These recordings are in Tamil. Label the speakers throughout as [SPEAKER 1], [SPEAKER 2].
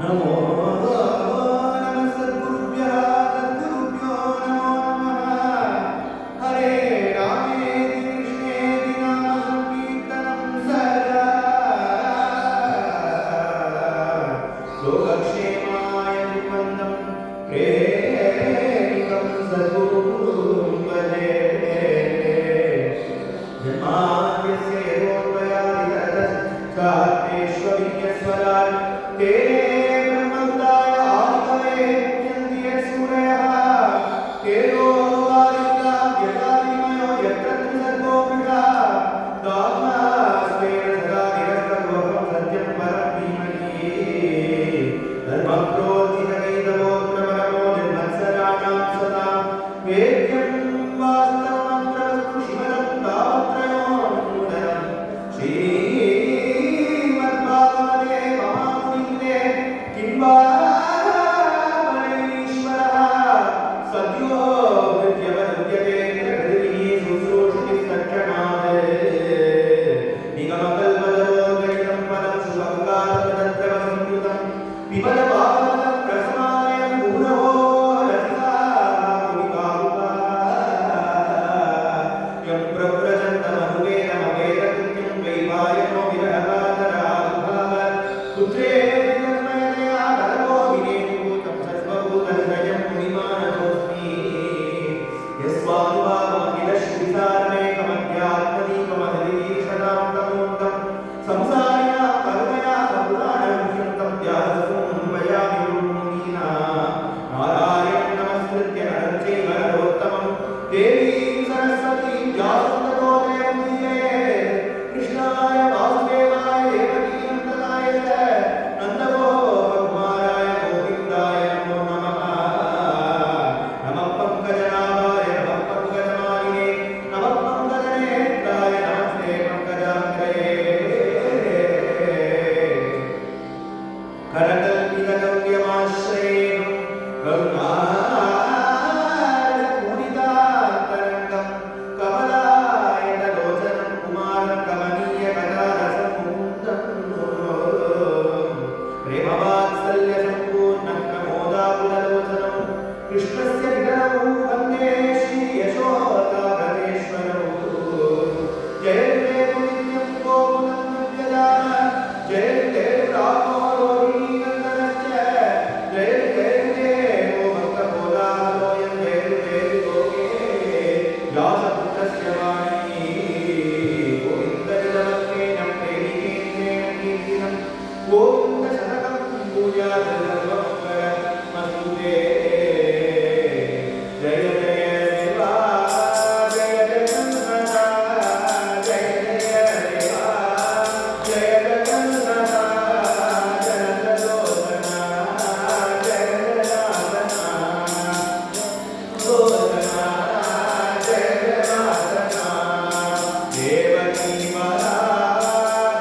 [SPEAKER 1] नमो नमः सद्गुरुभ्यः सद्गुरुभ्यो नमो नमः हरे रामेति कृष्णेति नाम संकीर्तनं सदा लोकक्षेमाय निर्बन्धं प्रेमिकं सद्गुरुं भजे जन्माद्यस्य यतोऽन्वयादितरतश्चार्थेष्वविज्ञस्वराट् तेने ब्रह्मन्ताय आदिकवये मुह्यन्ति ये सूरयः तेनो वारिता व्यथादिमयो यत्र त्रिसर्गो मृषः दात्मास्तेन सदा निरस्तगोपं सत्यं परं धीमहि धर्मप्रोत्थितकैतवोऽग्रपरमो निर्मत्सराणां सदा वेद्यं वास्तवमन्त्रवस्तु शिवदं तावत्रयोन्नूतनं श्रीमद्भागवते महामुनिकृते किं वा परमेश्वरः सद्यो विद्यवद्यते प्रकृतिः शुश्रूषति तत्क्षणात् निगमकल्पतरोर्गलितं पदं शुभकालपदत्रवसंयुतं पिबलभागवतं रसमालयं गुणवो रसिकाः मुनिकारुकाः यं प्रव्रजन्तमनुवेदमवेदकृत्यं वैवायनो विरहकातरादुभाव पुत्रेति तन्मयतया तदवो विनेतुभूतं सत्त्वभूतहृदयं मुनिमानतोऽस्मि यस्वानुभावमखिलश्रुतिसारमेकमध्यात्मदीपमहरिदीक्षतां तमोक्तं संसारिणां करुणया पुराणमुह्यन्तं व्याससुं वयामि गुरुमुनीना नारायणं नमस्कृत्य नरं चैव नरोत्तमं देवीं सरस्वतीं व्यासं ततो जयमुदीरये कृष्णाय वासुदेवाय देवकीनन्दनाय च नन्दगोपकुमाराय गोविन्दाय नमो नमः नमः पङ्कजनाभाय नमः पङ्कजमालिने नमः पङ्कजनेत्राय नमस्ते पङ्कजाङ्ग्रये करकल्पितगम्यमाश्रयेणं करुणारसपूरितान्तरङ्गं कमलायतलोचनं कुमारं कमनीयकथारसं मुकुन्दं प्रेमवात्सल्यसम्पूर्णं प्रमोदाकुललोचनं कृष्णस्य विग्रहं वन्दे श्रीयशोदागणेश्वरौ जयतु नित्यं गोकुलं नव्यदान जयतु रामो रोहिणीनन्दनश्च जयतु देवो भक्तबोधालोऽयं जयतु लोके व्यासपुत्रस्य वाणी गोविन्दनिलमत्तेन प्रेमिकेन्द्रेण कीर्तिनं गोविन्दशतकं भूयात् सर्वमङ्गलमस्तु ते जय जय देवा जय जगन्नाथ जय जय देवा जय जगन्नाथ जगन्नाथलोचना जय जनार्दना लोचना जय जनार्दना देवकी माला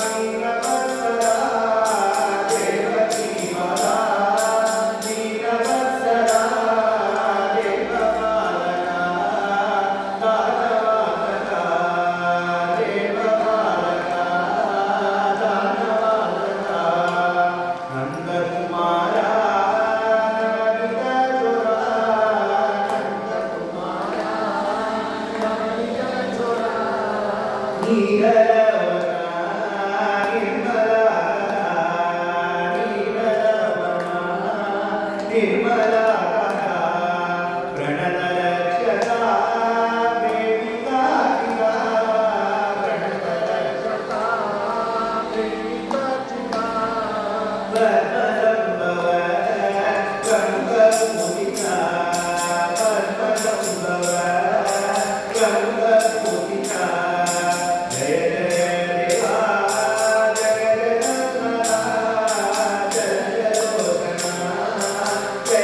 [SPEAKER 1] दीनवत्सला देवकी माला दीनवत्सला देवपालका दानवालका देवपालका दानवालका नन्दकुमारा नवनीतचोरा नन्दकुमारा नवनीतचोरा नीरलवना निर्मला निर्मला प्रणतरक्षका प्रेमिकाचिका प्रणतरक्षका प्रेमिकाचिका पद्मसम्भव गङ्गमुदिता पद्मसम्भव गङ्गमुदिता जय जय देवा जय जगन्नाथ जय जय लोचना जय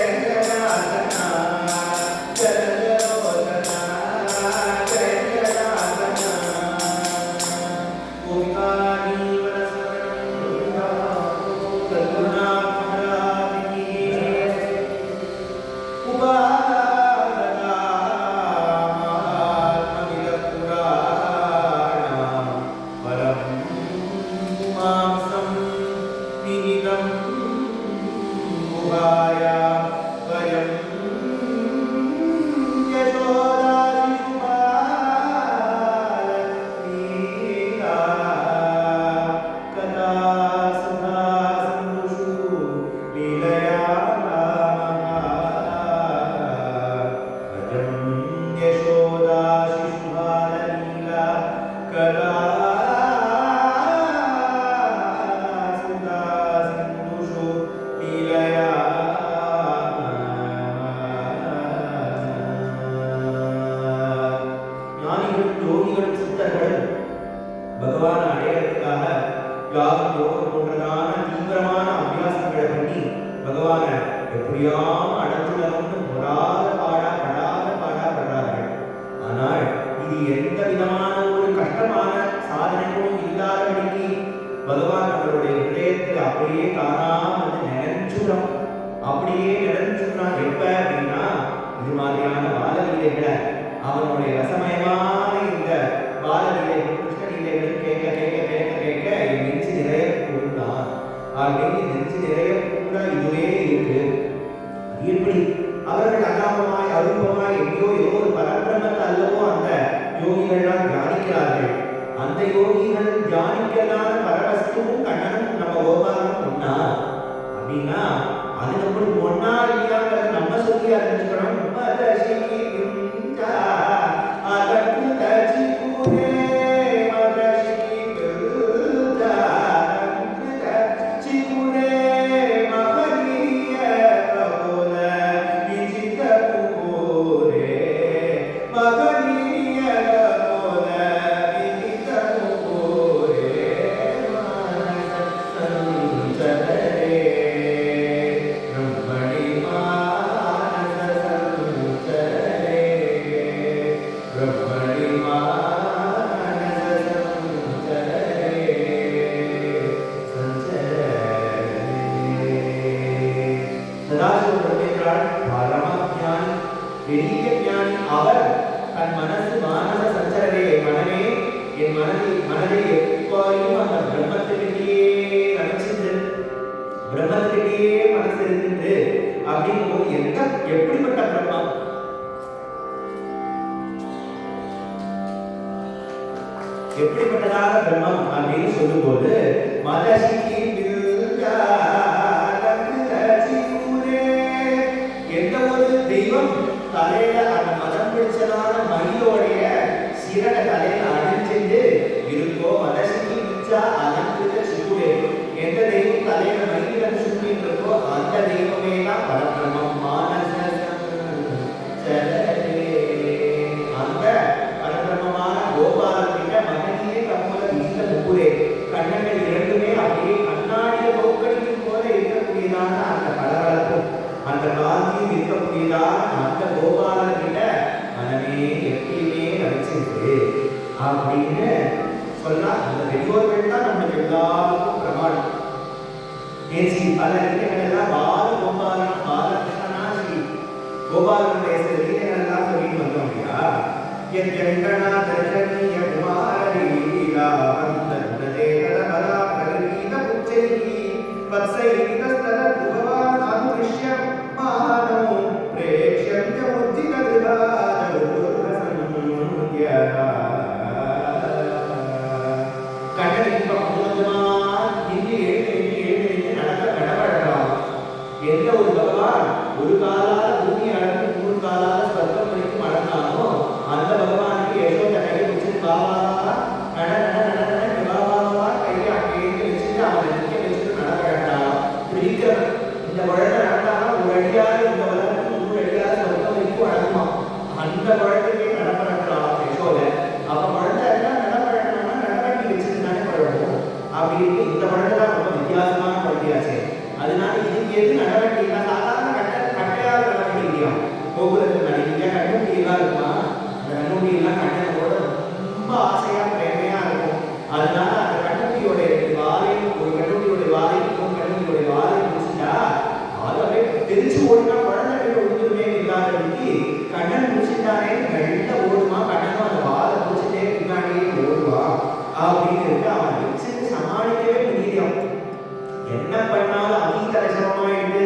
[SPEAKER 2] என்ன பண்ணாலும் அதீத ரசமாயிடுது.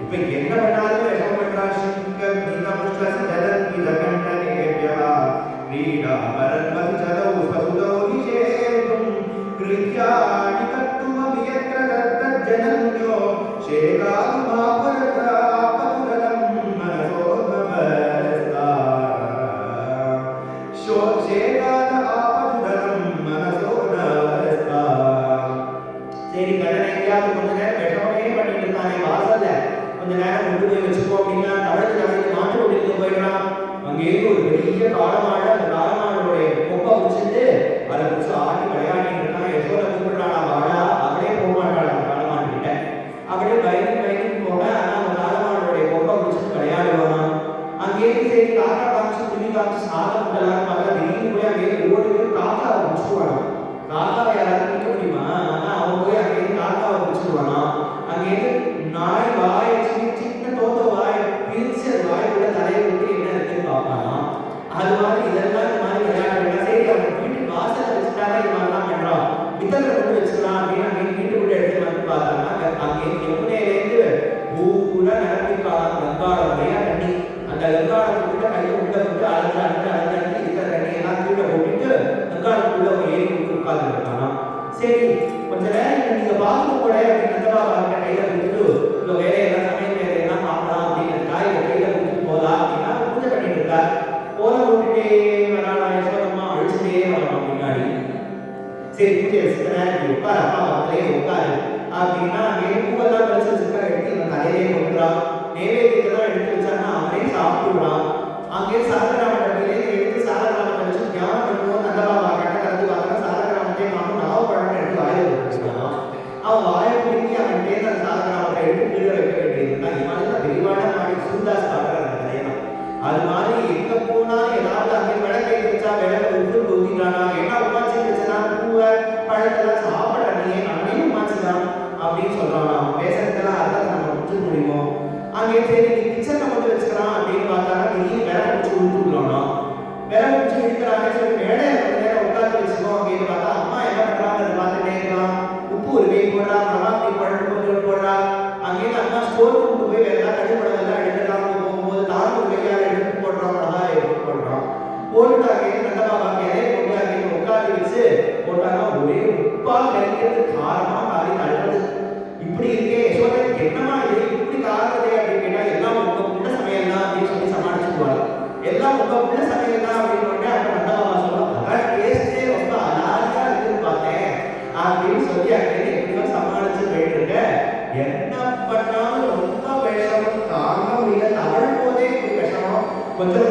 [SPEAKER 2] இப்ப
[SPEAKER 1] Mereka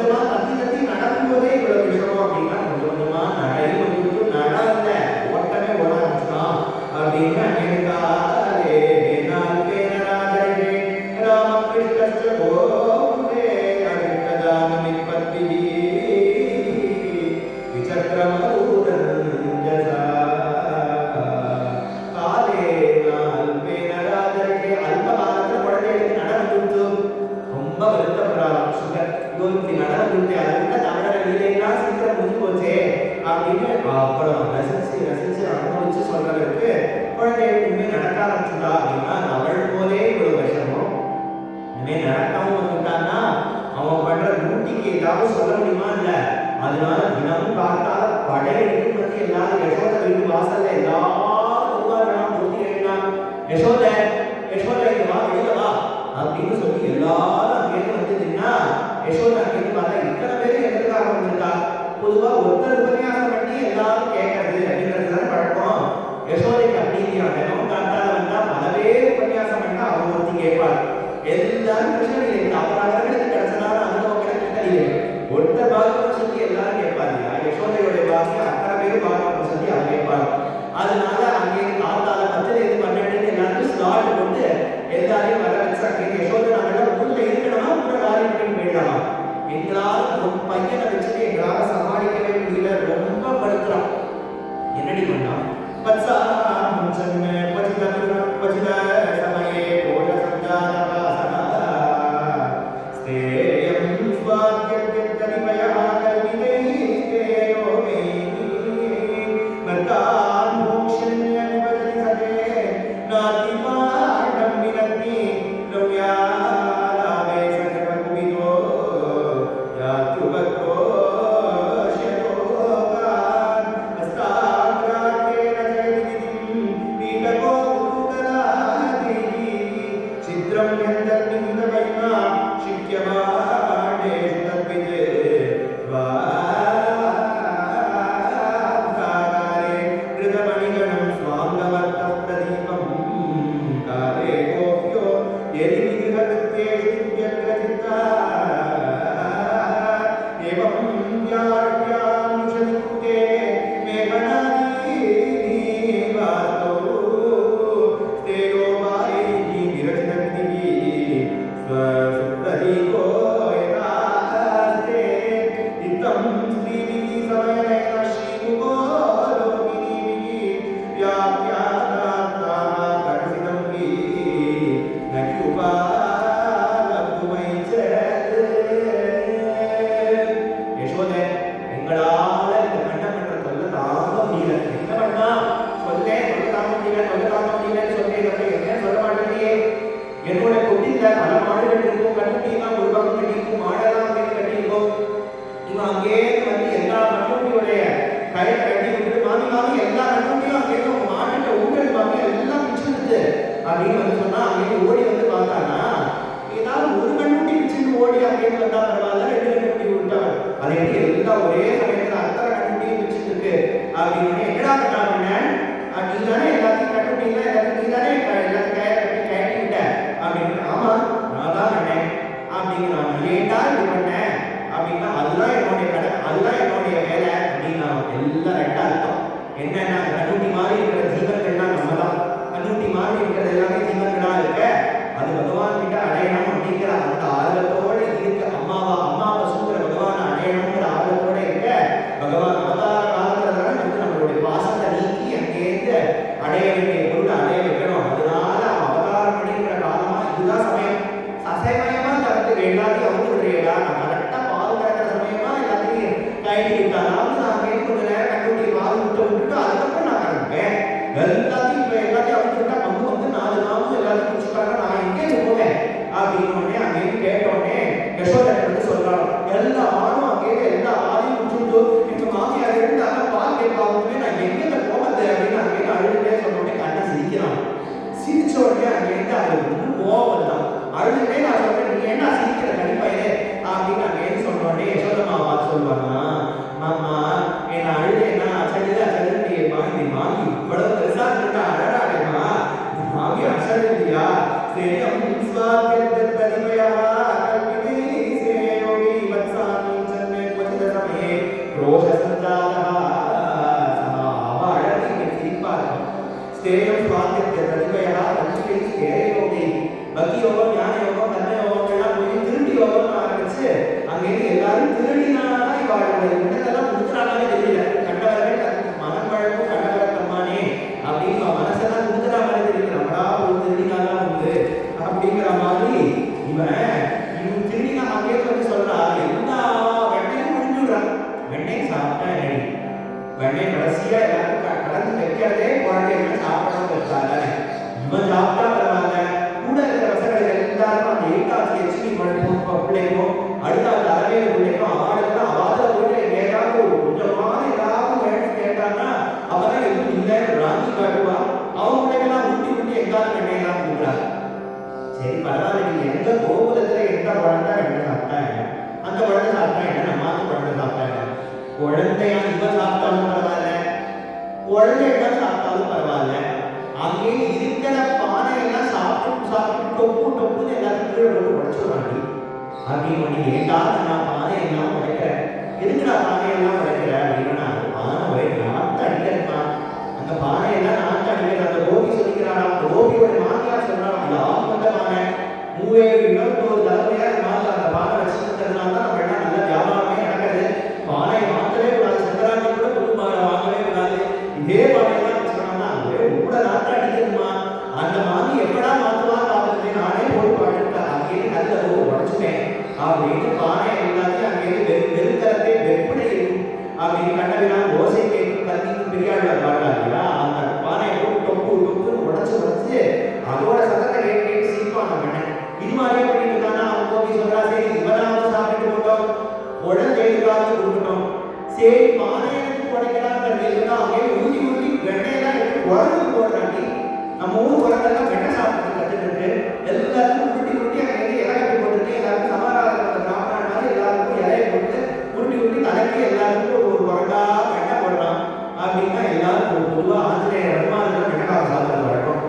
[SPEAKER 2] நம்ம ஊர் குழந்தைலாம் வெண்ணெய் சாப்பிட்டு
[SPEAKER 1] இருக்கு. எல்லாத்துக்கும் உருட்டி உருட்டி அங்கே இலை கட்டி போட்டுருக்கு. எல்லாருக்கும் சமாராதனை பிராமணன் மாதிரி எல்லாருக்கும் இலையை போட்டு உருட்டி உருட்டி கலக்கி எல்லாருக்கும் ஒரு குரங்கா வெண்ணெய் போடுறான். அப்படின்னா எல்லாரும் பொதுவாக ஆஞ்சநேயர் வருமானத்தில் வெண்ணெய் சாப்பிட்றது வழக்கம்.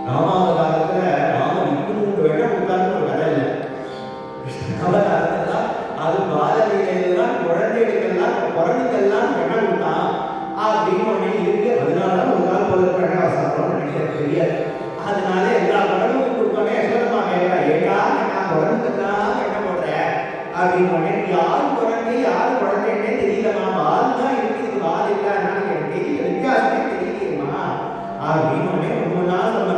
[SPEAKER 1] ராமாவதாரத்துல ராமன் இன்னும் வெண்ணெய் கொடுத்தாருன்னு ஒரு கதை இல்லை. அவதாரத்தான் அது பாலலீலையெல்லாம் குழந்தைகளுக்கெல்லாம் குழந்தைகள்லாம் வெண்ணெய் கொடுத்தான் அப்படின்னு ஒண்ணு இருக்கு. அதனாலதான் ஒரு கால் போல வெண்ணெய் சாப்பிடணும்னு நினைக்கிறேன் தெரியாது. அதனால எல்லா குழந்தைகளும் கொடுத்தோன்னே யசோதம்மா கேட்கிறா, ஏடா நான் குழந்தைதான் வெண்ணெய் போடுறேன் அப்படின்னு உடனே யார் குழந்தை யார் குழந்தைன்னே தெரியலமா, வால் தான் இருக்கு, இது வால் இல்லை, எனக்கு தெரியல, வித்தியாசமே தெரியலையம்மா அப்படின்னு உடனே ரொம்ப நாள் சொன்னா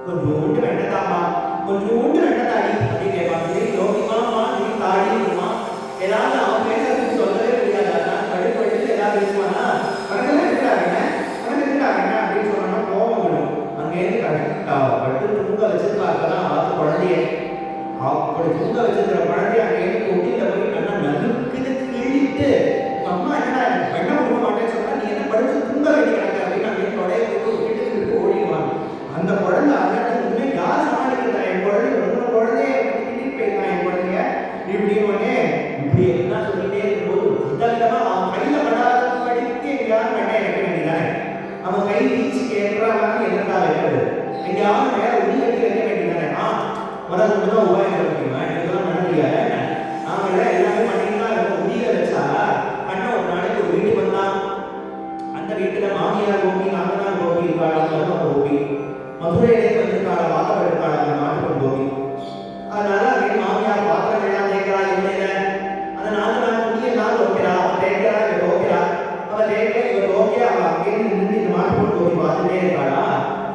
[SPEAKER 1] கொஞ்சோண்டு வெண்ணெய் தாமா, கொஞ்சோண்டு வெண்ணெய் தாடி அப்படின்னு கேட்பாங்க. யோகிமாமா நீ தாடிமா ஏதாவது அவன் பேசுறதுக்கு சொல்லவே முடியாது. அதான் கடுப்பு எடுத்து ஏதாவது பேசுவானா, உனக்கெல்லாம் இருக்கிறாங்க உனக்கு இருக்கிறாங்க அப்படின்னு சொன்னா கோவம் விடும். அங்கேருந்து கரெக்டா பட்டு தூங்க வச்சிருக்காங்கதான் ஆத்து குழந்தைய. அப்படி தூங்க வச்சிருக்கிற குழந்தைய அங்கேருந்து கொட்டில போய் நல்லா நறுக்குன்னு கிழிட்டு உங்க அம்மா என்னடா வெண்ணெய் கொடுக்க மாட்டேன்னு சொன்னா நீ என்ன படுத்து தூங்க வேண்டி கிடக்க அப்படின்னு அங்கே தொடைய போட்டு கிட்டு ஓடிடுவாங்க. அந்த குழந்தை அதற்கு யார் சமாளிக்கிறா, என் குழந்தை உங்களோட குழந்தைய கிட்டிட்டு போயிருக்கான் என் குழந்தைய இப்படின்னு இப்படி எல்லாம் சொல்லிட்டே இருக்கும்போது விதவிதமா அவன் கையில படாத படிக்கு எங்கேயாவது வெண்ணெய் வைக்க வேண்டியதானே, அவன் கை வீச்சு கேட்கறாங்க எதற்காக வைக்கிறது, எங்கேயாவது மேல உள்ள கட்டி வைக்க வேண்டியதானே. முதல் மட்டும் தான் உபாயம் சொல்லுவீங்க, இதெல்லாம் பண்ண முடியாது. நாம எல்லாமே பண்ணிட்டுதான் இருக்கோம். உயிரை வச்சா பண்ண ஒரு நாளைக்கு ஒரு வீட்டுக்கு வந்தான். அந்த வீட்டுல மாமியார் கோபி நாத்தனார் கோபி இருக்காளா, மருமக கோபி, மதுரையிலேயே வந்திருக்காளா, வாக்கப்பட்டிருக்காளா அந்த நாட்டுக்கு கோபி. அதனால அங்கே மாமியார் பாத்திரம் எல்லாம் தேய்க்கிறா இல்லையில, அந்த நாத்தனார் துணியெல்லாம் துவைக்கிறா, அவன் தேய்க்கிறா இவ துவைக்கிறா, அவ தேய்க்க இவ துவைக்க, அவ அங்கே நின்று இந்த நாட்டுக்கு கோபி பார்த்துட்டே இருக்காளா.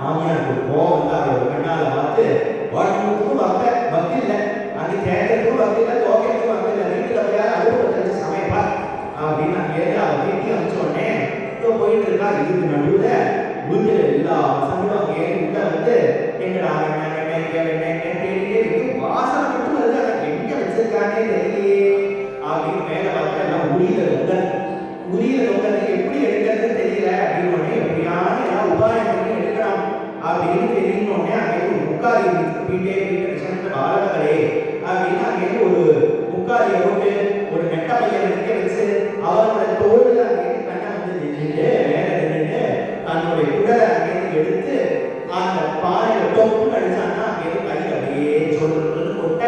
[SPEAKER 1] மாமியாருக்கு கோவம் வந்து அவரோட கண்ணால பார்த்து வாழ்க்கைக்கும் பக்தி இல்லை, அங்கே தேய்க்கிறதுக்கும் பக்தி இல்லை, துவைக்கிறதுக்கும் பக்தி இல்லை, வீட்டுல போய் அடுப்பு வச்சு சமைப்பா அப்படின்னு அங்கே அவ வீட்டி அமைச்ச உடனே போயிட்டு இருக்கா. இதுக்கு நடுவுல வீட்டுல எல்லா பசங்களும் அங்கே உள்ள வந்து எங்கடா வெண்ணெய் வெண்ணெய் வெண்ணெய் தேடிட்டே இருக்கு. வாசனை மட்டும் வருது, அதை எங்க வச்சிருக்கானே தெரியலையே அப்படின்னு மேல பார்த்தா எல்லாம் உரியில தொங்கல் எப்படி எடுக்கிறது தெரியல அப்படின்னு உடனே எப்படியான ஏதாவது உபாயம் பண்ணி எடுக்கலாம் அப்படின்னு தெரியும். உடனே அங்கே ஒரு முக்காரி வீட்டே வீட்டு பாலகரே அப்படின்னு அங்கே ஒரு முக்காரியை போட்டு ஒரு நெட்ட பையனை நிற்க வச்சு அவரோட தோல்ல அங்கே கண்ணை வந்து நின்றுட்டு மேல நின்றுட்டு தன்னுடைய குடலை அங்கேருந்து எடுத்து அந்த பாறையில டொப்புன்னு அடிச்சான்னா அங்கேருந்து கையில் அப்படியே சொல்றதுன்னு கொட்ட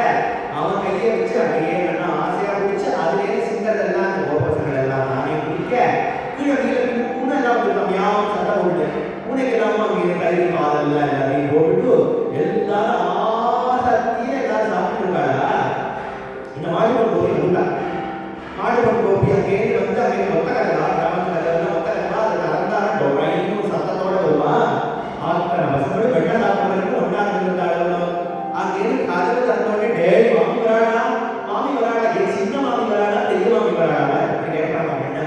[SPEAKER 1] அவன் கையை வச்சு அப்படியே நல்லா ஆசையா பிடிச்சு அதுலேயே சிந்ததெல்லாம் அந்த கோபசங்கள் எல்லாம் நானே பிடிக்க கீழே கீழே பூனை எல்லாம் வந்து கம்மியாவும் சட்டம் போட்டு பூனைக்கு எல்லாமும் அங்கே கல்வி பாதல்ல எல்லாத்தையும் போட்டுட்டு எல்லாரும் ஆசக்தியே எல்லாரும் சாப்பிட்டு இருக்காளா. இந்த மாடுபன் கோபி வந்தா, மாடுபன் கோபி அங்கேருந்து வந்து அங்கே மொத்த கதை கிராமத்துல மொத்த கதை அதை கலந்தாலும் டொரைன்னு சத்தத்தோட வருவான். ஆத்தனை பசங்களும் வெண்ணெய் சாப்பிட்றதுக்கு ஒன்றா இருந்தாலும் அங்கேருந்து கதவு திறந்தோடனே டேய் மாமி வராடா என் சின்ன மாமி வராடா பெரிய மாமி வராடா அப்படி கேட்கறாங்க.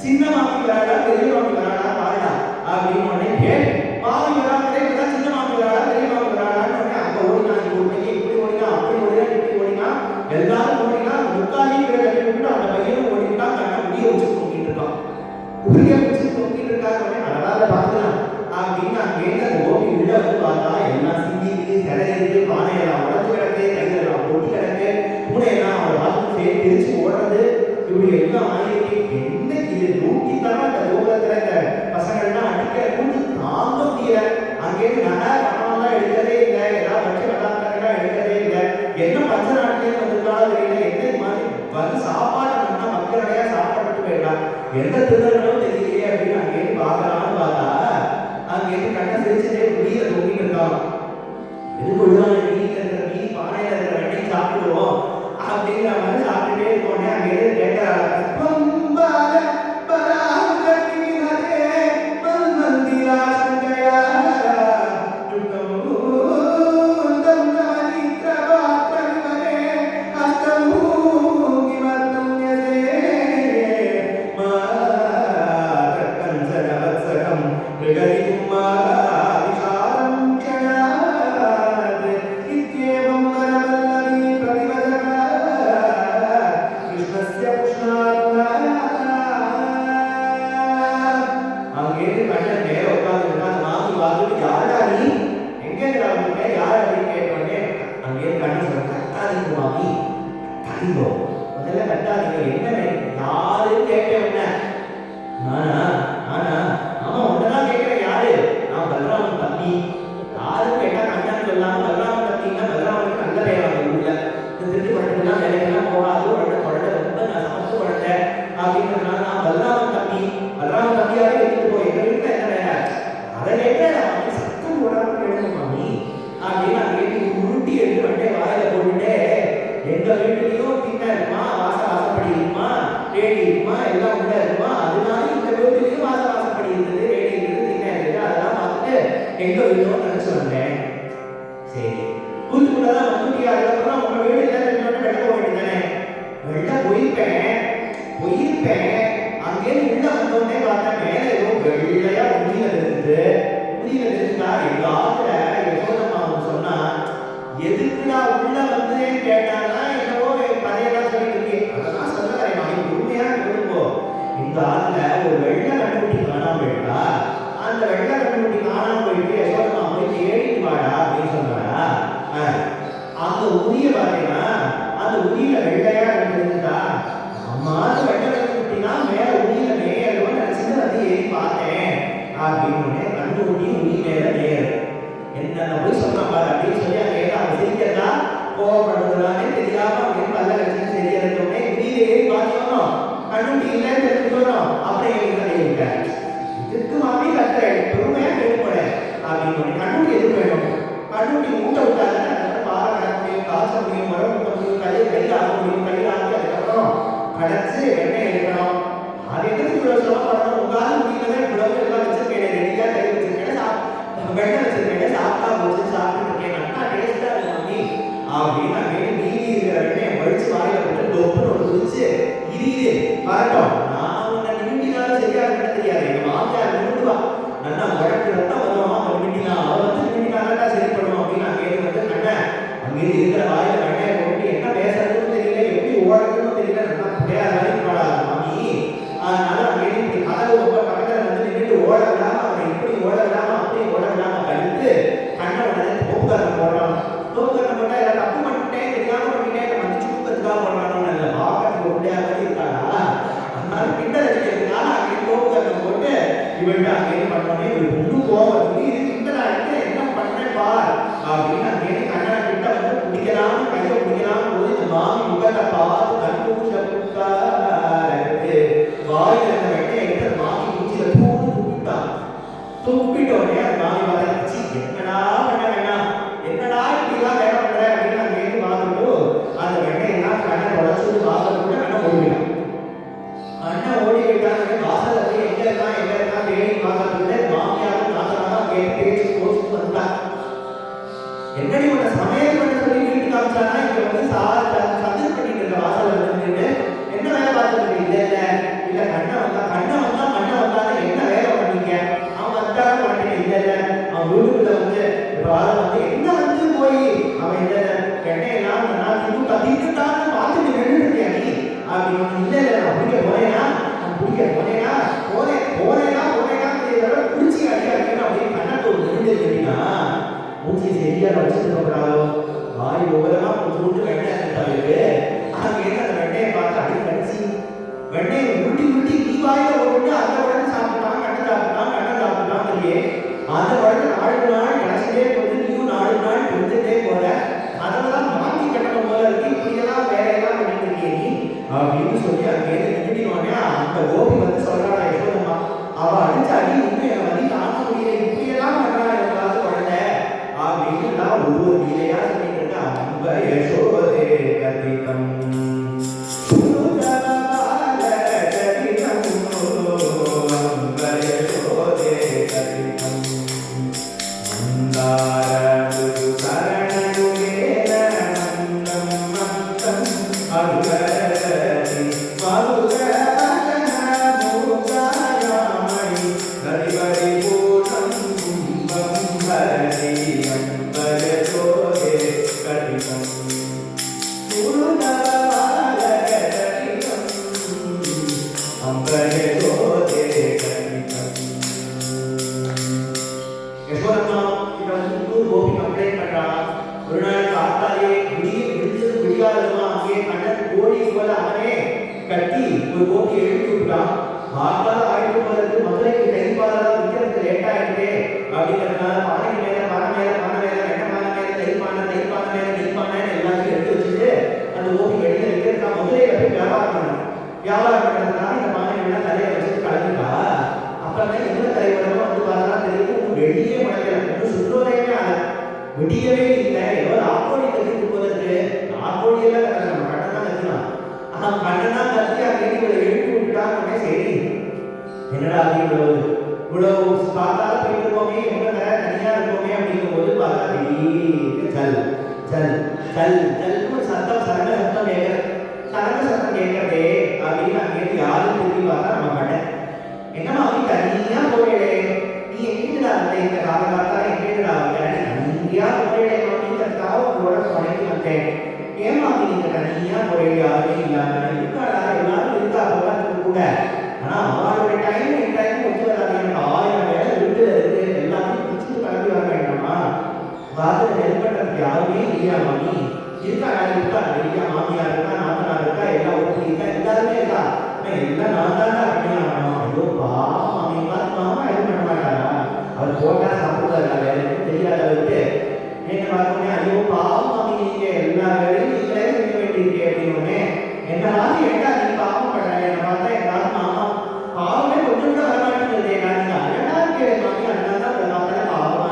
[SPEAKER 1] சின்ன மாமி வராடா பெரிய மாமி வராடா பாருடா அப்படின்னு உடனே ஏன் மாமி வராங்களே இப்பதான் சின்ன மாமி வராடா பெரிய மாமி வராடான்னு உடனே அங்க ஓடினா இங்க ஓடினா இப்படி ஓடினா அப்படி ஓடினா இப்படி ஓடினா எல்லாரும் ஓடினா முக்காலையும் விட்டு அந்த பையனும் ஓடினா கண்ணை முடிய வச்சு தொங்கிட்டு இருக்கான். உரிய வச்சு தொங்கிட்டு இருக்காங்க. அதனால பார்க்கலாம் அப்படின்னு அங்கேருந்து அந்த கோபி உள்ள வந்து பார்த்தா எல்லாம் சிந்திக்கு சிலையிருக்கு, பானையெல்லாம் உடஞ்சு கிடக்கு, கைகளெல்லாம் பொட்டி கிடக்கு, பூனையெல்லாம் அவரை பார்த்து பிரிச்சு ஓடுறது இப்படி எல்லாம் ஆயிருக்கு. என்னைக்கு இது நூட்டித்தான் இந்த கோபுரத்துல இந்த பசங்கள்லாம் அடிக்கிற கூட்டு தாங்க முடியல. அங்கேருந்து நகை பணம்லாம் எடுக்கிறதே இல்லை, ஏதாவது பட்ச பதார்த்தங்கள்லாம் எடுக்கிறதே இல்லை. என்ன பஞ்ச நாட்டிலேயே வந்திருக்காலும் தெரியல, எந்த மாதிரி வந்து சாப்பாடு பண்ணா மக்களுடைய சாப்பாட்டு போயிடலாம், எந்த திருடர்களும் தெரியலையே அப்படின்னு அங்கேருந்து பார்க்கலாம்னு பார்த்தா அங்கேருந்து கண்ணை சிரிச்சுட்டே முடியல தொங்கிட்டு இருக்கான். எதுக்கு விடுவாங்க, மீனில் இருக்கிற மீன் பானையில் இருக்கிற வெண்ணையும் சாப்பிடுவோம் அப்படிங்கிற மாதிரி சாப்பிட்டுட்டே இருக்கோன்னே அங்கேருந்து கேட்கறாங்க. ஐயோ முதல்ல கட்டாதீங்க, என்ன யாரு கேட்டேன், நானா நானா ஆமா உன்னதான் கேட்கிறேன், யாரு, நான் பலராமன் தம்பி. யாரும் கேட்டா கண்ணான்னு சொல்லாம பலராமன் தம்பின்னா பலராமனுக்கு நல்ல பேர் அவங்க ஊர்ல. இந்த திருச்சி படத்துலாம் வேலைக்கெல்லாம் போகாது, குழந்தை குழந்தை ரொம்ப நான் சமத்து குழந்தை அப்படின்றதுனால நான் பலராமன் தம்பி. பலராமன் தம்பியாவே எடுத்துட்டு போய் எங்க வீட்டுல என்ன வேலை அதை கேட்க சத்தம் போடாம கேட்கணும் மாமி அப்படின்னு நான் கேட்டு உருட்டி எடுத்து வண்டே வாயில போட்டுட்டே, எங்க வீட்டுலயும் திண்ண இருக்குமா, வாசப்படி இருக்குமா, ரேடி இருக்குமா, எல்லாம் உள்ள இருக்குமா, அதனால இந்த வீட்டுலயும் வாசப்படி இருந்தது, ரேடி இருந்தது, திண்ண இருந்தது, அதெல்லாம் பார்த்துட்டு எங்க வீடும் நினைச்சு வந்தேன். சரி கூத்துக்குள்ளதான் வந்துட்டியா, அதுக்கப்புறம் உங்க வீடு எல்லாம் வெளில போக வேண்டியதானே. வெளில போயிருப்பேன் அங்கே உள்ள வந்தோடனே பார்த்தேன் மேல ஏதோ வெள்ளையா முடியல இருக்குது. முடியல இருக்குதா, எங்க ஆத்துல யசோதம்மா சொன்னா, எதுக்குடா உள்ள வந்து கேட்டானா என்னவோ கதையெல்லாம் சொல்லிட்டு இருக்கேன். அதெல்லாம் சொல்ல வரேன் உண்மையா சொல்லும்போ, இந்த ஆத்துல ஒரு வெள்ளை கண்டுபிடி காணாம போயிட்டா, அந்த வெள்ளை கண்டுபிடி காணாம போயிட்டு யசோதம்மா போய் தேடிட்டு வாடா அப்படின்னு சொன்னாரா. அந்த உரிய பார்த்தீங்கன்னா அந்த உரியில வெள்ளையா இருந்துட்டா, அம்மாது வெள்ளை கண்டுபிடினா மேல உரியில மேலும் நினைச்சுட்டு அது ஏறி பார்த்தேன் அப்படின்னு கண்டுபிடி உரி மேல நேர் என்ன போய் சொன்னா பாரு அப்படின்னு சொல்லி அங்க அவங்க சிரிக்கிறதா கோவப்படுறதுலானே தெரியாம அப்படின்னு பல்ல கட்சின்னு தெரியறதுமே உரியில ஏறி பார்த்தோம், கண்டுபிடி இல்லைன்னு தெரிஞ்சுக்கணும், அப்புறம் ஏறிட்ட இதுக்கு மாமி கட்டுற பெருமையா கேட்டுப்பட அப்படின்னு கண்டுபிடி எதுக்கு வேணும், கண்டுபிடி மூட்டை விட்டாங்க பாறை கடக்க முடியும், காய்ச்ச முடியும், மரம் ஊட்ட முடியும், கையில் ஆக முடியும், கையில் ஆகி அதுக்கப்புறம் கடைச்சு எண்ணெய் எடுக்கணும். அது எதுக்கு இவ்வளவு சொல்லப்படணும், உங்களால முடியலதான் இவ்வளவு எல்லாம் வச்சிருக்கேன், ரெடியா கை வச்சிருக்கேன், வெண்ணெய் வச்சிருக்கேன், சாப்பிட்டா போச்சு, சாப்பிட்டு இருக்கேன், நல்லா டேஸ்டா இருக்கு மாமி அப்படின்னு அங்கே மீதி இருக்கிற வெண்ணெய் வடிச்சு வாயில போட்டு டொப்புன்னு ஒரு குடிச்சு இரு வரட்டும், நான் உன்னை நிமிட்டினாலும் சரியா இருக்க தெரியாது, எங்க மாமியார் நிமிட்டுவா நல்லா வழக்கு ரத்தம் வருவான், அவன் நிமிட்டினா அவன் வந்து நிமிட்டினாலா சரி பண்ணுவோம் அப்படின்னு நான் கேட்டு வந்து கண்ணன் அங்கே இருக்கிற வாயில வெண்ணையை போட்டு என்ன பேசுறதுன்னு தெரியல, எப்படி ஓடுறதுன்னு தெரியல, நல்லா புடையாத மாதிரி போடாது மாமி. அதனால அங்கே கதவு ரொம்ப பக்கத்துல வந்து நின்றுட்டு ஓட விடாம அவனை இப்படி ஓட விடாம அப்படி ஓட விடாம கழித்து கண்ணை உடனே தோப்புக்கரணம் போடுறான். தோப்புக்கரணம் போட்டா எல்லாம் தப்பு பண்ணிட்டேன், தெரியாம பண்ணிட்டேன், மதிச்சு கொடுக்கறதுக்காக போடுறானோ நல்ல பாக்கத்துக்கு உண்டையா மாதிரி இருக்காடா, அதனால கிண்டல் அடிக்கிறதுனால அங்கே தோப்புக்கரணம் போட்டு இவன்ட்டு அங்கே பண்ணோன்னே இவருக்கு இன்னும் கோவம், இது கிண்டல் அடிக்க என்ன பண்ணேன் பார் அப்படின்னு அங்கே கண்ணனை கிட்ட வந்து பிடிக்கலாம், கையை பிடிக்கலாம் போது இந்த மாமி முகத்தை பார்த்து கண்ணுக்கு வாயில இருந்த வெண்ணையை எடுத்து மாமி மூச்சில துப்பிட்டான். துப்பிட்டோடனே அந்த மாமி பார்த்தாச்சு, என்னடா பண்ண வேண்டாம், என்னடா இப்படிலாம் வேலை பண்ற அப்படின்னு அங்கே பார்த்துட்டு அந்த வெண்ணையெல்லாம் கண்ணை தொடச்சு பார்த்துட்டு கண்ணை ஓடிவிடும். கண்ணை ஓடி விட்டாங்க, வாசல்ல போய் எங்க இருக்கான் தேடி பார்த்துட்டு மாமியாரும் நாத்தனாரும் கேட்டு பேச்சு கோச்சு வந்துட்டான். என்னடி உன்னை சமையல் பண்ண சொல்லி வீட்டு காமிச்சானா, இங்க வந்து சமையல் பண்ணிட்டு இருக்க வாசல்ல வந்துட்டு என்ன வேலை பார்த்துட்டு இல்ல கண்ணை வந்தா என்ன வேலை பண்ணீங்க, அவன் வந்தாலும் பண்ணீங்க இல்ல அவன் வீட்டுக்குள்ள வந்து வந்து என்ன வந்து போய் அவன் இந்த எண்ணெயெல்லாம் நான் தின்னுட்டான்னு பார்த்துட்டு நின்றுட்டு இருக்கியா நீ அப்படின்னு. இல்ல நான் பிடிக்க போனேனா குடிச்சி அடிக்கணும் அப்படின்னு கண்ணத்தை ஒரு நின்று கேட்டீங்கன்னா மூச்சி சரியா வச்சுருக்கப்படாதோ வாய் ஓரமா கொஞ்சோண்டு வெண்ணெய் இருக்காது, அங்கே அந்த வெண்ணையை பார்த்து அடி கடிச்சு வெண்ணையை உருட்டி நீ வாயில போட்டு அந்த உடனே சாப்பிட்டான், கண்ணை சாப்பிட்டான் இல்லையே, அந்த உடனே நாளுக்கு நாள் கிடைச்சிட்டே போது, நீயும் நாளுக்கு நாள் கொடுத்துட்டே போற, அதெல்லாம் மாற்றி கட்டணம் போல இருக்கு, இப்படியெல்லாம் வேலையெல்லாம் பண்ணிட்டு இருக்கே நீ அப்படின்னு சொல்லி அங்கே நிமிட்டினோடனே அந்த கோபி வந்து சொல்றாடா யசோதம்மா, அவ அடிச்ச அடி இன்னும் என் வலி தாங்க முடியல, இப்படியெல்லாம் பண்றா எவ்வளவு குழந்தை அப்படின்னு ஒவ்வொரு வீலையா சொல்லிட்டு இருக்கா. அம்ப யசோதே கதிகம் Guru ஒரு கோபி எழுதி விட்டான். பார்க்காத ஆயிட்டு போறது மதுரைக்கு தைப்பாலா விற்கிறதுக்கு லேட் ஆயிடுது அப்படிங்கிறதுனால பானைக்கு மேல பானை மேல பானை மேல வெட்ட பானை மேல தைப்பானை மேல நெய்ப்பானை எல்லாத்தையும் எடுத்து வச்சுட்டு அந்த கோபி வெளியில விற்கிறதுக்கா மதுரையில போய் வியாபாரம் பண்றதுனால இந்த பானை எல்லாம் தலையை வச்சுட்டு கலந்துட்டா. அப்புறமே எந்த தலைவரமா வந்து பார்த்தா தெரியும் வெளியே முளைக்கல, சுற்றுவதையுமே ஆகல, விடியவே இல்லை. ஏதோ ஆக்கோடி கட்டி கொடுப்பதற்கு ஆக்கோடி எல்லாம் கட்டல, நம்ம கண்ணன் தான் கத்தினான். கண்ணனா கத்தி அங்கே இவரை எழுப்பி விட்டுட்டான்னு சரி என்னடா இவ்வளவு பார்த்தா போயிட்டு இருக்கோமே, எவ்வளவு தனியா இருக்கோமே அப்படிங்கும் போது பார்த்தா திடீர்னு ஜல் ஜல் ஜல் ஜல்னு ஒரு சத்தம் சத்தம் கேட்கறதே அப்படின்னு அங்கே யாரும் திரும்பி பார்த்தா நம்ம கண்ணன். என்னமா அப்படி தனியா போறேடே, நீ எங்கிட்டா வந்த இந்த காலகாலத்தால எங்கிட்டா வந்த, தனியா போறேடே அப்படிங்கிறதுக்காக உங்களோட துணைக்கு வந்தேன். ஏமா நீங்க தனியா போறேன் யாருமே இல்லாம இருக்காடா, எல்லாரும் இருக்கா போறதுக்கு கூட. ஆனா அவளோட டைம் என் டைம் ஒத்து வராது, எனக்கு 1000 வேலை வீட்டுல இருக்கு, எல்லாத்தையும் பிடிச்சிட்டு கிளம்பி வர வேண்டாமா, வாசல ஹெல்ப் பண்றதுக்கு யாருமே இல்லையா மாமி, இருக்காடா இல்லையா, மாமியா இருக்கா, நாத்தனார் இருக்கா, எல்லாம் ஒத்து இருக்கா, எல்லாருமே இருக்கா, எல்லாம் நான் தானே அப்படின்னா ஐயோ பாவம் மாமி பார்த்து மாமா எதுவும் பண்ண மாட்டாரா, அவர் போட்டா சாப்பிடுவாரா, வேற எதுவும் தெரியாத அவருக்கு. என்ன பார்த்தோன்னே ஐயோ பாவம் மாமி நீங்க எல்லா வேலையும் நீங்களே செய்ய வேண்டியிருக்கே அப்படின்னு. என்ன மாதிரி ஏட்டா நீ பாவம் பண்ற, என்ன பார்த்தா எங்காவது மாமா பாவமே கொஞ்சம் கூட வரமாட்டேங்குது, நீங்க அழகா இருக்கே மாமி, அதனால தான் பார்த்தா பாவமா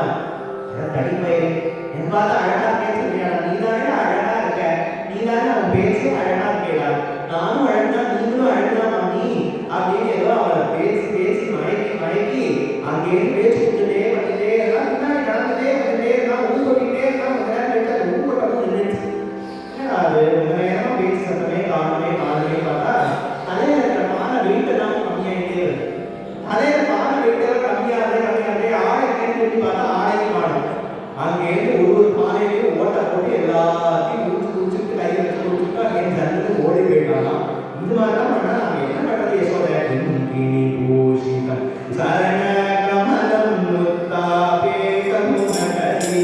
[SPEAKER 1] தடிப்பயிரு என்ன பார்த்தா அழகா இருக்கேன்னு சொல்லியாடா, நீ தானே அழகா இருக்க, நீ தானே அவன் பேசி அழகா இருக்கேடா, நானும் அழகா நீங்களும் அழகா மாமி அப்படின்னு ஏதோ அவளை பேசி பேசி மயக்கி அங்கே பேச்சு கொடுத்துட்டே வந்துட்டே எல்லாம் முன்னாடி நடந்துட்டே வந்துட்டே இருந்தான், ஊர்வட்டிட்டே இருந்தான். கொஞ்ச நேரம் எடுத்து ஊர்வட்டமும் நின்றுச்சு. அது ரொம்ப நேரமா பேச்சு சத்தமே காணவே பார்த்தா தலையில இருக்கிற பானை வெயிட்டு தான் கம்மியாயிட்டே வருது. தலையில பானை வெயிட்டெல்லாம் கம்மியாதே ஆடை கேட்டு பார்த்தா ஆடையும் பாடம் அங்கேருந்து ஒரு பானையிலையும் ஓட்டை போட்டு எல்லாத்தையும் குடிச்சுட்டு கையை வச்சு குடிச்சுட்டு அங்கே ஜல்லுக்கு ஓடி போயிட்டாலாம். இது மாதிரிலாம் பண்ணா நாங்க என்ன பண்றது யசோதை, சரண கமலம் முத்தாபே கமுனகரி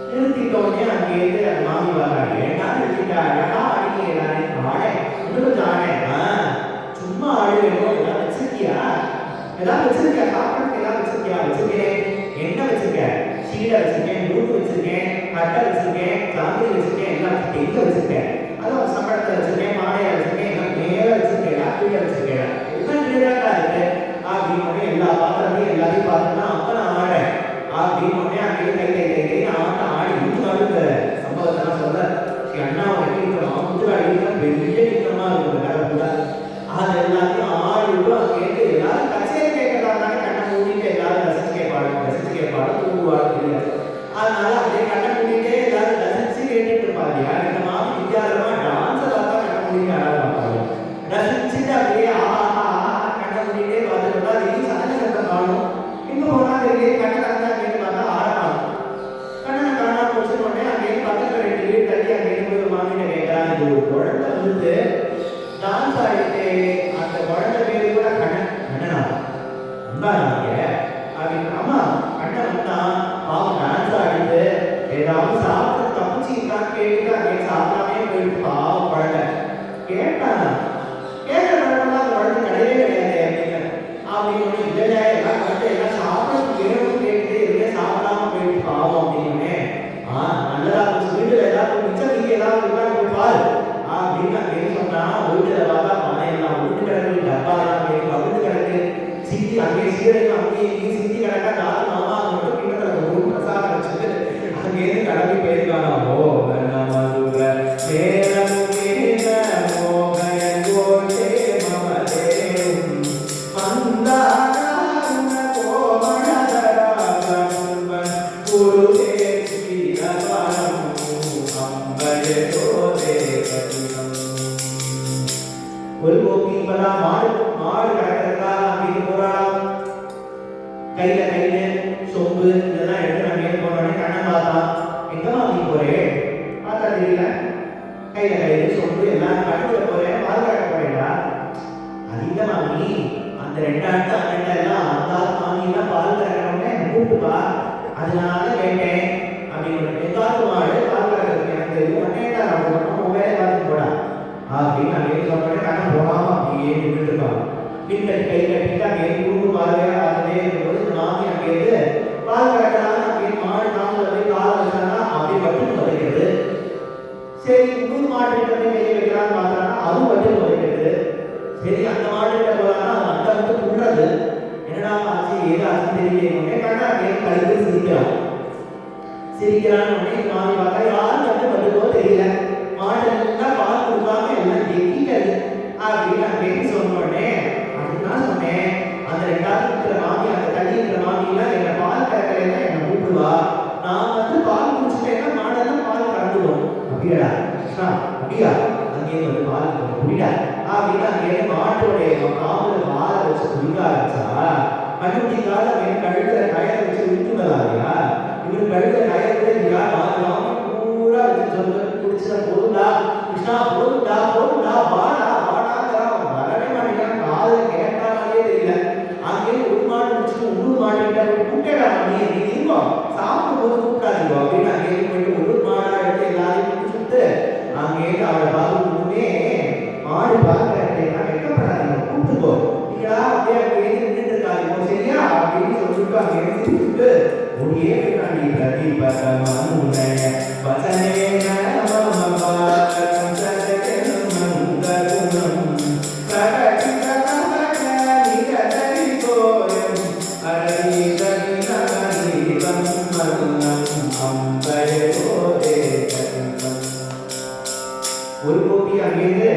[SPEAKER 1] நிறுத்திட்டோடனே அங்கேருந்து அந்த மாமி வர்றாங்க. ஏன்னா நிறுத்திட்டா அழகா ஆடிக்க எல்லாரையும் ஆட இன்னும் ஆட சும்மா ஆடு வேணும், எல்லாம் வச்சிருக்கியா, சாப்பிட்றதுக்கு எல்லாம் வச்சிருக்கியா, வச்சிருக்கேன். என்ன வச்சிருக்க, சீடை வச்சிருக்கேன், நூறு வச்சிருக்கேன், கட்டை வச்சிருக்கேன், சாந்திரி வச்சிருக்கேன், எல்லாம் எங்க வச்சிருக்கேன், அதான் சம்பளத்தை வச்சிருக்கேன், மாலையை வச்சிருக்கேன், எல்லாம் மேல வச்சிருக்கேன், கீழே வச்சிருக்கேன், எல்லாம் நிலையாட்டா இருக்கு அப்படின்னு எல்லா பாத்திரத்தையும் எல்லாத்தையும் பார்த்தோம்னா அப்ப நான் ஆடுறேன் அப்படின்னு அங்கே கை ஆடி முத்துக்காடு சம்பவத்தெல்லாம் சொல்ற அண்ணா வைக்கிறோம், முத்துக்காடு பெரிய நிறுத்தமா இருக்கும் கதை கூட. அது எல்லாத்தையும் ஆடி விடும். அங்கே எல்லாரும் கச்சேரி கேட்கறதா கண்ணை மூடிட்டு எல்லாரும் ரசிச்சு கேட்பாடு தூங்குவாடு தெரியாது. அதனால அப்படியே கண்ணை மூடிட்டே எல்லாரும் ரசிச்சு கேட்டுட்டு இருப்பாங்க. இந்த மாதிரி வித்தியாசமா டான்ஸ் பார்த்தா கண்ணை மூடிட்டு யாராவது பார்ப்பாங்க, ரசிச்சுட்டு அப்படியே கண்ணை மூடிட்டே பார்த்துட்டு அதையும் சதன சத்தம் காணும். எங்க போனா தெரியல, கண்ணை கலந்தா கேட்டு பார்த்தா ஆடணும். கண்ணனை காணா போச்சுன்னொடனே அங்கே பக்கத்துல 2 வீடு தள்ளி அங்கே போய் மாமிட்ட கேட்கறான். இது ஒரு குழந்தை வந்து டான்ஸ் ஆடிட்டு அந்த குழந்தை பேரு கூட கண்ணனா வந்தாங்க அப்படின்னு. ஆமா கண்ணன் வந்தா பாவம் டான்ஸ் ஆடிட்டு ஏதாவது சாப்பிட்டு தப்பிச்சுக்கான்னு கேட்டு அங்கே சாப்பிடாமே போயிட்டு பாவம் குழந்தை கேட்டானா. கேட்கற குழந்தை அந்த குழந்தை கிடையவே கிடையாது அப்படின்னு. அப்படின்னு இல்லை எல்லாம் கரெக்டாக எல்லாம் சாப்பிட வேணும்னு கேட்டு எதுவுமே சாப்பிடாம போயிட்டு பாவம் அப்படின்னு நல்லதா வீட்டுல ஏதாவது மிச்சம் நீங்க ஏதாவது இருக்கான்னு போய் பாரு அப்படின்னு நான் சொன்னா வீட்டுல பார்த்தா பானையெல்லாம் வீட்டு கிடக்கு டப்பாலாம் வீட்டு கிடக்கு சித்தி அங்கே சீரையும் அங்கேயே சித்தி கிடக்கா நாலு மாமா அது மட்டும் கிட்டத்தில் ஒரு பிரசாதம் வச்சுட்டு அங்கேயிருந்து கிளம்பி போயிருக்காங்க ஓ ஒரு கோபி இப்பதான் மாடு கிடக்கிறதுக்காக அங்கே போறான் கையில சொம்பு இதெல்லாம் எடுத்து நான் மேலே போனோடனே கண்ணன் பார்த்தான் எங்கம்மா நீ போறேன் பார்த்தா தெரியல கையில சொம்பு எல்லாம் கட்டுல போறேன் பால் கட்ட போறேன்டா அது இல்ல மாமி அந்த 2 ஆண்டு அண்ணன் எல்லாம் அந்த மாமி எல்லாம் பால் கறக்கிறவங்க கூப்பிட்டுப்பா அதனால கேட்டேன் அப்படின்னு எங்காவது மாடு பால் கறக்கிறதுக்கு எனக்கு தெரியும் அண்ணேடா நான் மொபைலை பார்த்து போடா அப்படின்னு அங்கே சொன்னோடனே கண்ணன் போகாம அப்படியே நின்றுட்டு இருக்கான் பின்கட்டி கை கட்டிட்டு அங்கே குடும்ப பார்வையா பார்த்துட்டே இருக்கும்போது இந்த மாமி அங்கேருந்து பால் கறக்கிறாங்க அப்படியே மாடு காமில் போய் காலை வச்சாங்கன்னா அப்படியே வட்டி உதைக்கிறது சரி இன்னொரு மாட்டு கிட்ட போய் கையை வைக்கிறான்னு பார்த்தாங்கன்னா அதுவும் வட்டி உதைக்கிறது சரி அந்த மாடு கிட்ட போறாங்கன்னா அந்த வந்து புண்றது என்னடா ஆச்சு ஏதோ ஆச்சு தெரியல கண்ணா அங்கே கழுத்து சிரிக்கிறான்னு உடனே மாமி பார்த்தா யாரும் வந்து வந்துட்டோ தெரியல மாடெல்லாம் பால் கொடுக்காம எல்லாம் ஜெயிக்கிறது அப்படின்னு அங்கே சொன்னோடனே அதுதான் சொன்னேன் அந்த 2வது இருக்கிற மாமி அந்த தள்ளி இருக்கிற மாமியெல்லாம் என்னை பால் கறக்கலைன்னா என்னை கூப்பிடுவா நான் வந்து பால் குடிச்சிட்டேன்னா மாடெல்லாம் பால் கறந்துடும் அப்படியாடா அப்படியா அங்கேருந்து வந்து பால் குடிடா அப்படின்னு அங்கே மாட்டோடைய காம்புல பாலை வச்சு குடிக்க ஆரம்பிச்சா கண்டுபிடிக்காத அங்கே கழுத்துல கயரை வச்சு விட்டுனதா இல்லையா இவரு கழுத்துல கயரை விட இல்லையா மாமா பூரா வச்சு சொல்ல குடிச்சா போதுண்டா கிருஷ்ணா போதுண்டா வாடா வரவே மாட்டேங்கிறான் காதல கேட்டா மாதிரியே தெரியல அங்கே ஒரு மாடு முடிச்சுட்டு இன்னொரு மாடிக்கிட்ட கூப்பிட்டா நீ இருக்கோம் சாப்பிடும் போது கூப்பிட்டாதீங்க அப்படின்னு அங்கே போயிட்டு ஒரு மாடா எடுத்து எல்லாரையும் முடிச்சுட்டு அங்கே அவளை பார்த்துமே மாடு பார்க்கறேன்னா வெட்டப்படாதீங்க கூப்பிட்டுக்கோ நீங்களா அப்படியே அங்கே நின்றுட்டு இருக்காதீங்க சரியா அப்படின்னு சொல்லிட்டு அங்கே எடுத்துட்டு ஒடியே போயிட்டாண்டி பிரதீபரமனுடைய வசனே ஒரு கோபி அங்கேருந்து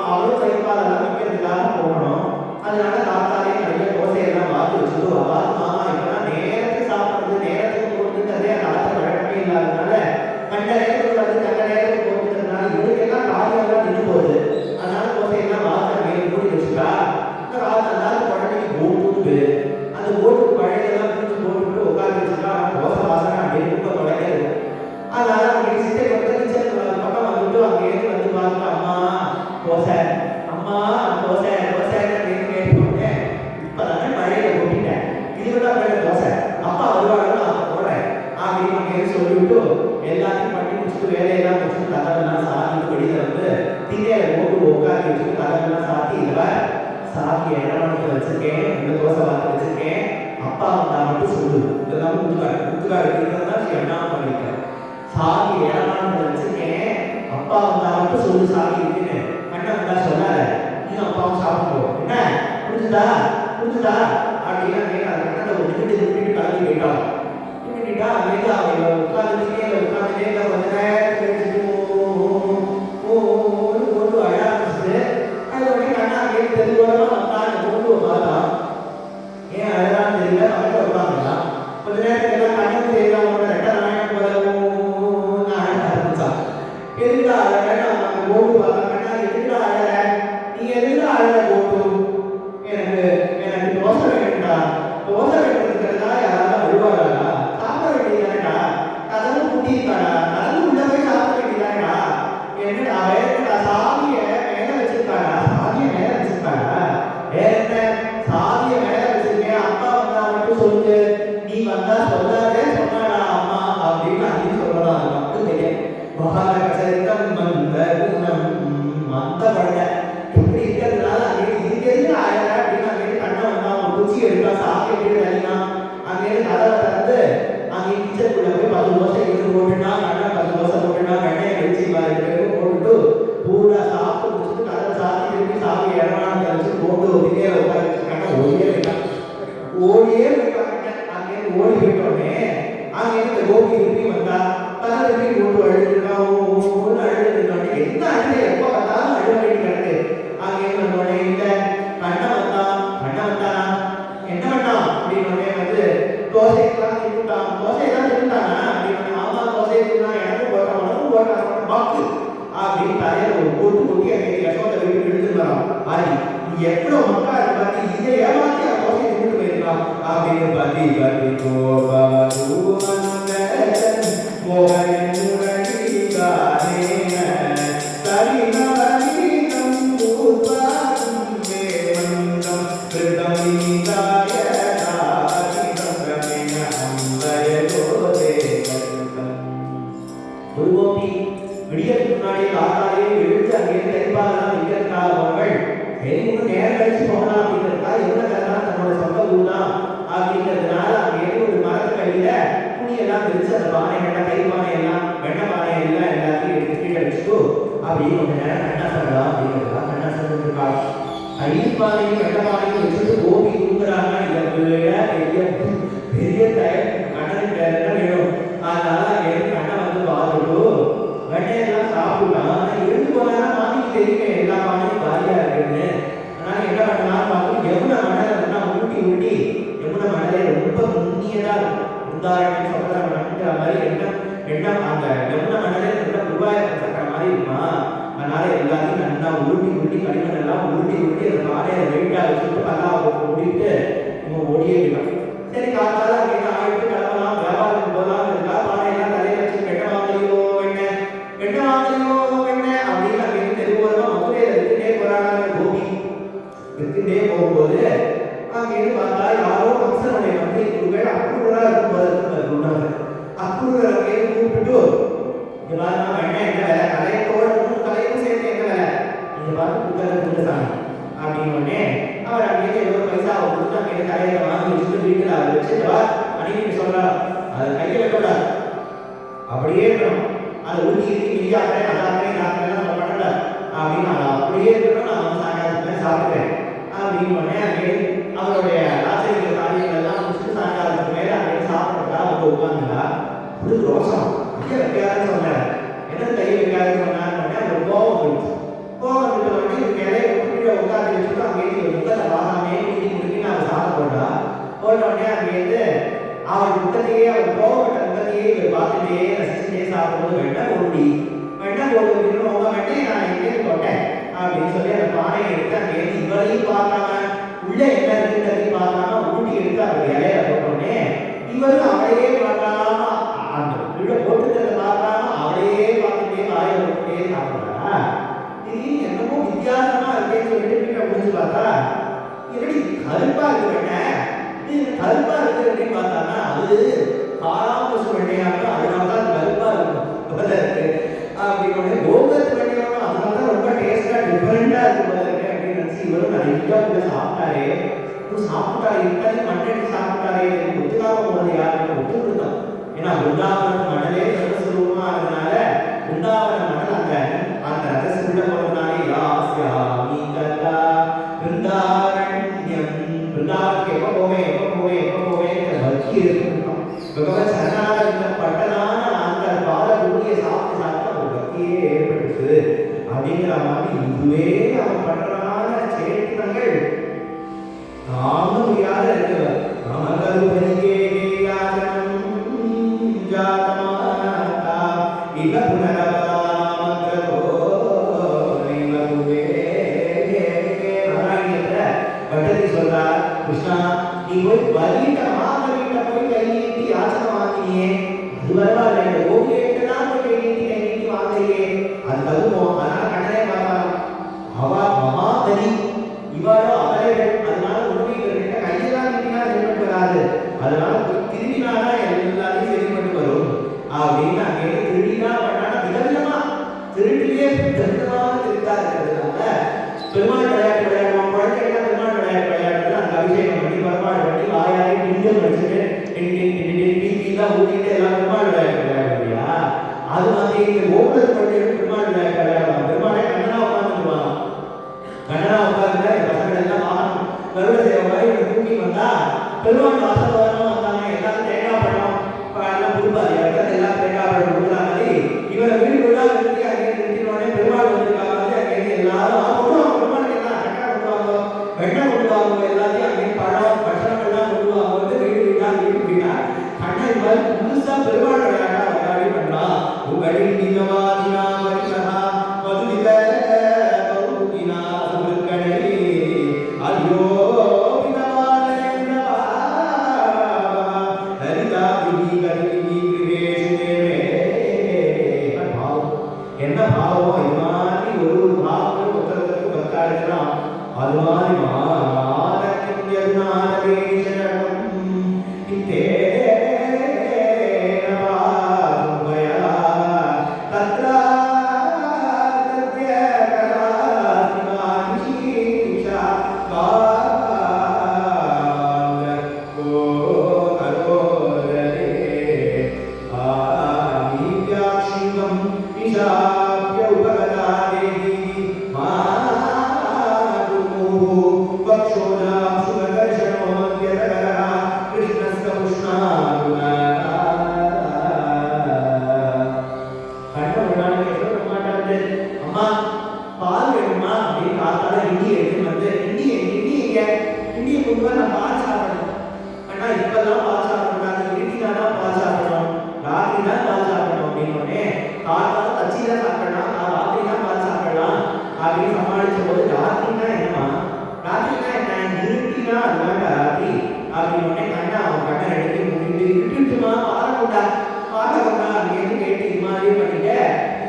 [SPEAKER 1] அவரும் கைப்பாலெல்லாம் விற்கிறதுக்காக போகணும் அதனால தாத்தாலே நிறைய தோசையெல்லாம் பார்த்து வச்சுருவா பார்த்து மாமா இப்பெல்லாம் நேரத்துக்கு சாப்பிட்றது நேரத்துக்கு போட்டுக்கிறதே காலத்தில் வழக்கமே இல்லாததுனால கண்ட நேரத்துக்கு வந்து கண்ட நேரத்துக்கு போட்டுக்கிறதுனால இவருக்கெல்லாம் காரியெல்லாம் நின்று போகுது அதனால தோசையெல்லாம் பார்த்து அங்கே மூடி வச்சுட்டா இந்த காலத்தில் அந்த குழந்தைக்கு போட்டுன்னு பேரு அந்த போட்டுக்கு பழையதெல்லாம் பிடிச்சி போட்டுட்டு உட்காந்து வச்சுட்டா தோசை வாசனை அப்படின்னு ரொம்ப தொடங்கிறது அதனால அவங்க சிட்டை கொண்டு கிச்சன் பக்கம் வந்துட்டு அங்கேயிருந்து வந்து பார்த்துட்டு அம்மா தோசை அப்படின்னு கேட்டுக்கோங்க இப்பதானே மழையில போட்டிட்டேன் இதுதான் வேலை தோசை அப்பா வருவாங்க அப்ப போடுறேன் அப்படின்னு அங்கே சொல்லிவிட்டு எல்லாத்தையும் பண்ணி முடிச்சுட்டு வேலையெல்லாம் முடிச்சுட்டு கதவெல்லாம் சாத்திட்டு வெளியில வந்து திண்ணையில போட்டு உட்காந்து வச்சுட்டு கதவெல்லாம் சாத்தி இதுல சாத்தி இடமானத்துல வச்சிருக்கேன் இந்த தோசை பார்த்து வச்சிருக்கேன் அப்பா வந்தா மட்டும் சொல்லு இதெல்லாம் முத்துக்காடு இருக்கிறதா என்ன பண்ணிட்டேன் சாதி இடமானத்துல வச்சிருக்கேன் அப்பா வந்தா மட்டும் சொல்லு சாதி இருக்குன்னு கண்ணை வந்தா சொல்லாத நீங்க அப்பாவும் சாப்பிடுவோம் என்ன புரிஞ்சுதா அப்படின்னா அந்த கண்ணை ஒரு நிமிட்டு கலந்து போயிட்டான் நிமிட்டா அங்கே அவங்க உட்காந்துட்டே கொஞ்ச நேரம் கொண்டு அழ ஆரம்பிச்சுட்டு அது உடனே கண்ணா அங்கே தெருவோரமா வந்தான் கொண்டு பார்த்தான் ஏன் அழகான்னு தெரியல அவர்கிட்ட உட்காந்துங்களா கொஞ்ச நேரத்துக்கு எல்லாம் கண்ணு செய்யலாம் அவனோட 2 நாயகம் போலவும் அழக ஆரம்பிச்சான் எதுக்கா அழக அங்கே போட்டு பார்த்தா கண்ணா எதுக்கா அழக நீ எதுக்கா அழக போட்டு எனக்கு தோசை வேணும்டா தோசை வேணுங்கிறதா யாராவது அழுவாடா சாப்பிட வேண்டியதானடா கதவு பூட்டியிருக்காடா கதவு உள்ள போய் சாப்பிட வேண்டியதானடா என்னடா வேறடா சாதியை மேல வச்சிருக்காடா வேற என்ன சாதியை மேல வச்சிருக்கேன் அப்பா வந்தா மட்டும் சொல்லு நீ வந்தா சொல்லாதே சொன்னாடா அம்மா அப்படின்னு அள்ளி சொல்றதா அது மட்டும் தெரியும் மகாலட்சரித்தம் மந்த குணம் மந்த பழக இப்படி இருக்கிறதுனால பாக்கு அப்படின்னு தலையில ஒரு போட்டு கொட்டி அங்கே யசோதை வீட்டு எடுத்து வரான் ஆதி எவ்வளவு மக்கா பார்த்து இதை ஏமாத்தி அந்த தோசை திட்டு போயிருக்கான் அப்படின்னு பார்த்து விடியதுக்கு முன்னாடி காத்தாலே எழுத்து அங்கே தைப்பாலாம் விற்கிறதுக்காக போனவள் எதுவும் நேரம் கழிச்சு போகலாம் அப்படிங்கிறதுக்காக எவ்வளவு கரெக்டாக தன்னோட சொந்த ஊர் தான் அப்படிங்கிறதுனால அங்கே ஒரு மரத்துக்கடியில துணியெல்லாம் பிரிச்சு அந்த பானைகள்லாம் கை பானை எல்லாம் வெண்ணெய் பானை எல்லாம் எல்லாத்தையும் எடுத்து கீழே வச்சுட்டு அப்படின்னு கொஞ்ச நேரம் கண்ணா சொல்லலாம் அப்படிங்கிறதுலாம் கண்ணா சொல்லிருக்காங்க. கை பானையும் வெண்ணெய் பானையும் வச்சுட்டு கோபி தூங்குறாங்க. இதை விட பெரிய பெரிய கண்ணனுக்கு என்ன வேணும்? அதனால அங்கே கண்ணை வந்து பார்த்துட்டு வெண்ணையெல்லாம் சாப்பிட்டான். இருந்து போனா மாமிக்கு தெரியுமே எல்லா பானையும் காலியா இருக்குன்னு. அதனால என்ன பண்ணலாம் பார்த்து யமுனை மணலை ஊட்டி ஊட்டி யமுனை மணலை ரொம்ப நுண்ணியதா இருக்கும். உதாரணம் சொல்ற மாதிரி எண்ணம் அந்த யமுனை மணலே ரொம்ப ரூபாயத்தை சக்கர மாதிரி இருக்குமா. அதனால எல்லாத்தையும் நல்லா உருட்டி உருட்டி களிமண் எல்லாம் உருட்டி உருட்டி அந்த பானையை வெயிட்டா வச்சுட்டு பல்லா முடிட்டு இவங்க ஓடியேலாம். சரி காத்தால அங்கே ஆயிட்டு கிளம்பலாம் வியாபாரத்துக்கு போகலாம் இருக்கா. பானையெல்லாம் தலையை வச்சு வெண்ணை வாங்கலையோ வெண்ணை வாங்கலையோ வெண்ணை அப்படின்னு அங்கே தெருவோரமா மதுரையில வித்துட்டே போறாங்க. கோபி வித்துட்டே போகும்போது அங்கேருந்து பார்த்தா யாரோ கம்சனுடைய மந்திரி குருக்கள் அக்குருவரா இருக்கும்போது அக்குருவர் அங்கேருந்து கூப்பிட்டு இங்க பாருங்க வெண்ணை என்ன வேலை கலையத்தோட கலையும் சேர்த்து என்ன வேலை இங்க பார்த்து புத்தகம் கொடுத்தாங்க அப்படின்னு உடனே அவர் அங்கேருந்து ஏதோ பைசா கொடுத்து அங்கே கலையை வாங்கி வச்சுட்டு வீட்டில் அவர் வச்சுட்டு அன்னைக்கு சொல்றாரு அதை கையில் வைக்கக்கூடாது அப்படியே இருக்கணும். அதை ஊட்டி இருக்கு நீயாக்கிறேன் அதாக்கிறேன் இதாக்கிறேன் சொல்ல மாட்டேன்ல அப்படின்னு அதை அப்படியே இருக்கணும். நான் வந்து சாயங்காலத்துக்கு சாப்பிடுறேன் அப்படின்னு உடனே அங்கே அவருடைய ஆசிரியர் காரியங்கள் எல்லாம் முடிச்சுட்டு சாயங்காலத்துக்கு மேலே அங்கே சாப்பிட்றதா வந்து உட்காந்துங்களா புது ரோசம் கையை வைக்காதுன்னு சொன்னார். என்னது கையை வைக்காதுன்னு சொன்னான்னு அவர் கோபம் போயிடுச்சு. கோபம் வந்துட்டு வந்து இதுக்கு இலையை கீழே உட்காந்து வச்சுட்டு அங்கேருந்து ஒரு முகத்தை பார்க்காமே முடிக்கி அவன் சாப்பிட போட்டா போட்ட உடனே அங்கேருந்து அவன் முகத்தையே அவர் கோபப்பட்ட முகத்தையே இவர் பார்த்துட்டே ரசிச்சுட்டே சாப்பிடும்போது வெண்ணெய் போடுடி வெண்ணெய் போடுறதுக்கு உங்க வெண்ணெய் நான் எங்கேயும் போட்டேன் அப்படின்னு சொல்லி அந்த பானையை எடுத்து அங்கேருந்து இவரையும் பார்க்காம உள்ள என்ன இருக்குன்றதையும் பார்க்காம ஊட்டி எடுத்து அவர் இலையில போட்டோடனே இவரும் அவளையே பார்க்காம அந்த கீழே போட்டுக்கிறத பார்க்காம அவளையே பார்த்துட்டே வாயில போட்டுட்டே சாப்பிடுறா. இது என்னமோ வித்தியாசமா இருக்கேன்னு சொல்லிட்டு கீழே முடிச்சு பார்த்தா எப்படி கருப்பா இருக்கு வெண்ணெய் இது கருப்பா இருக்கு அப்படின்னு பார்த்தானா அது காராம்பசு வெண்ணையாக அதனாலதான் கருப்பா இருக்கும் போல இருக்கு அப்படின்னு கோபத்து வெண்ணையாகும் அதனாலதான் ரொம்ப டேஸ்டா டிஃபரெண்டா இருக்கு போல இருக்கு அப்படின்னு நினைச்சு இவரும் நிறைய கூட சாப்பிட்டாரே சாப்பிட்டாரு இத்தனை மண்ணெடுத்து சாப்பிட்டாரே ஒத்துக்காம போனது யாருன்னு ஒத்து கொடுத்தான். ஏன்னா பிருந்தாவன மணலே ரசசுரூபமா இருந்தனால பிருந்தாவன மணல் அந்த ரசசுள்ள போனதுனாலே யாஸ்யாமி ததா பிருந்தாரண்யம் பிருந்தாவனுக்கு எப்போ போவேன் பக்தி இருக்கும். பகவத் சரணாகந்த பட்டனான அந்த பால பூமியை சாப்பிட்டு ஒரு பக்தியே ஏற்படுத்து அப்படிங்கிற மாதிரி இதுவே அவன் பண்றான சேட்டங்கள் தாங்க முடியாத இருக்கிறவர். ராமகருபனிகே யாதனம் ஜாதமாதா இக புனரவதாமத்ரதோ நைவகுவே நாராயணன்ற பட்டதி சொல்றார். கிருஷ்ணா நீ போய் பலிட்ட மகாபலிட்ட போய் கை நீட்டி யாச்சனை வாங்கினியே அது வரவாயில்லை. இந்த ஓவியிட்ட தான் போய் கை நீட்டி வாங்கலையே அது தகுமோ. அதனால கண்ணனே பார்க்கலாம் அவ மகாபலி இவாரோ அவரைகள். அதனால உண்மையிட்ட கையெல்லாம் நீட்டினா சரிப்பட்டு வராது. அதனால திரும்பினாதான் எல்லாரையும் சரிப்பட்டு வரும் அப்படின்னு அங்கே திருடினா பண்ணானா விதவிதமா திருட்டிலேயே தந்தமாக திருத்தா இருக்கிறதுனால பெருமாள் விளையாட்டு விளையாடுவோம். குழந்தைகள் பெருமாள் விளையாட்டு விளையாடுறது அந்த அபிஷேகம் பண்ணி பரமாடு பண்ணி வாயாலே பிஞ்சம் வச்சுட்டு பீலாம் ஊட்டிட்டு எல்லாம் பெருமாள் விளையாட்டு விளையாடுவோம் இல்லையா. அது மாதிரி இந்த கோபுரத்து குழந்தைகள் பெருமாள் விளையாட்டு விளையாடுவாங்க. பெருமாளை கண்ணனா உட்காந்துருவாங்க. கண்ணனா உட்கார்ந்து பசங்கள் எல்லாம் வாகனம் கருட சேவை மாதிரி தூக்கி வந்தா பெருமாள் வாசல் வரணும் வந்தாங்க. எல்லாரும் தேங்காய் பழம் எல்லாம் கொடுப்பாரு. எல்லாம் தேங்காய் பழம் கொடுக்குற மாதிரி இவரை வீடுக்குள்ளா நிறுத்தி அங்கே நிறுத்தினோடனே பெருமாள் வந்திருக்காங்க. அங்கே எல்லாரும் பெருமாளுக்கு எல்லாம் சக்கரை கொண்டுவாங்க வெண்ணெய் கொண்டுவாங்க எல்லாத்தையும் அங்கே பழம் பட்சணம் எல்லாம் கொண்டுவாங்க. வீடு வீடா கண்ணன் மாதிரி புதுசா பெருமாள் விளையாட்டா விளையாடி பண்றான். உங்களின் என்ன பாவமோ இது மாதிரி ஒரு பாவங்களும் ஒருத்தருக்கு பத்தாடுக்கலாம். அது மாதிரி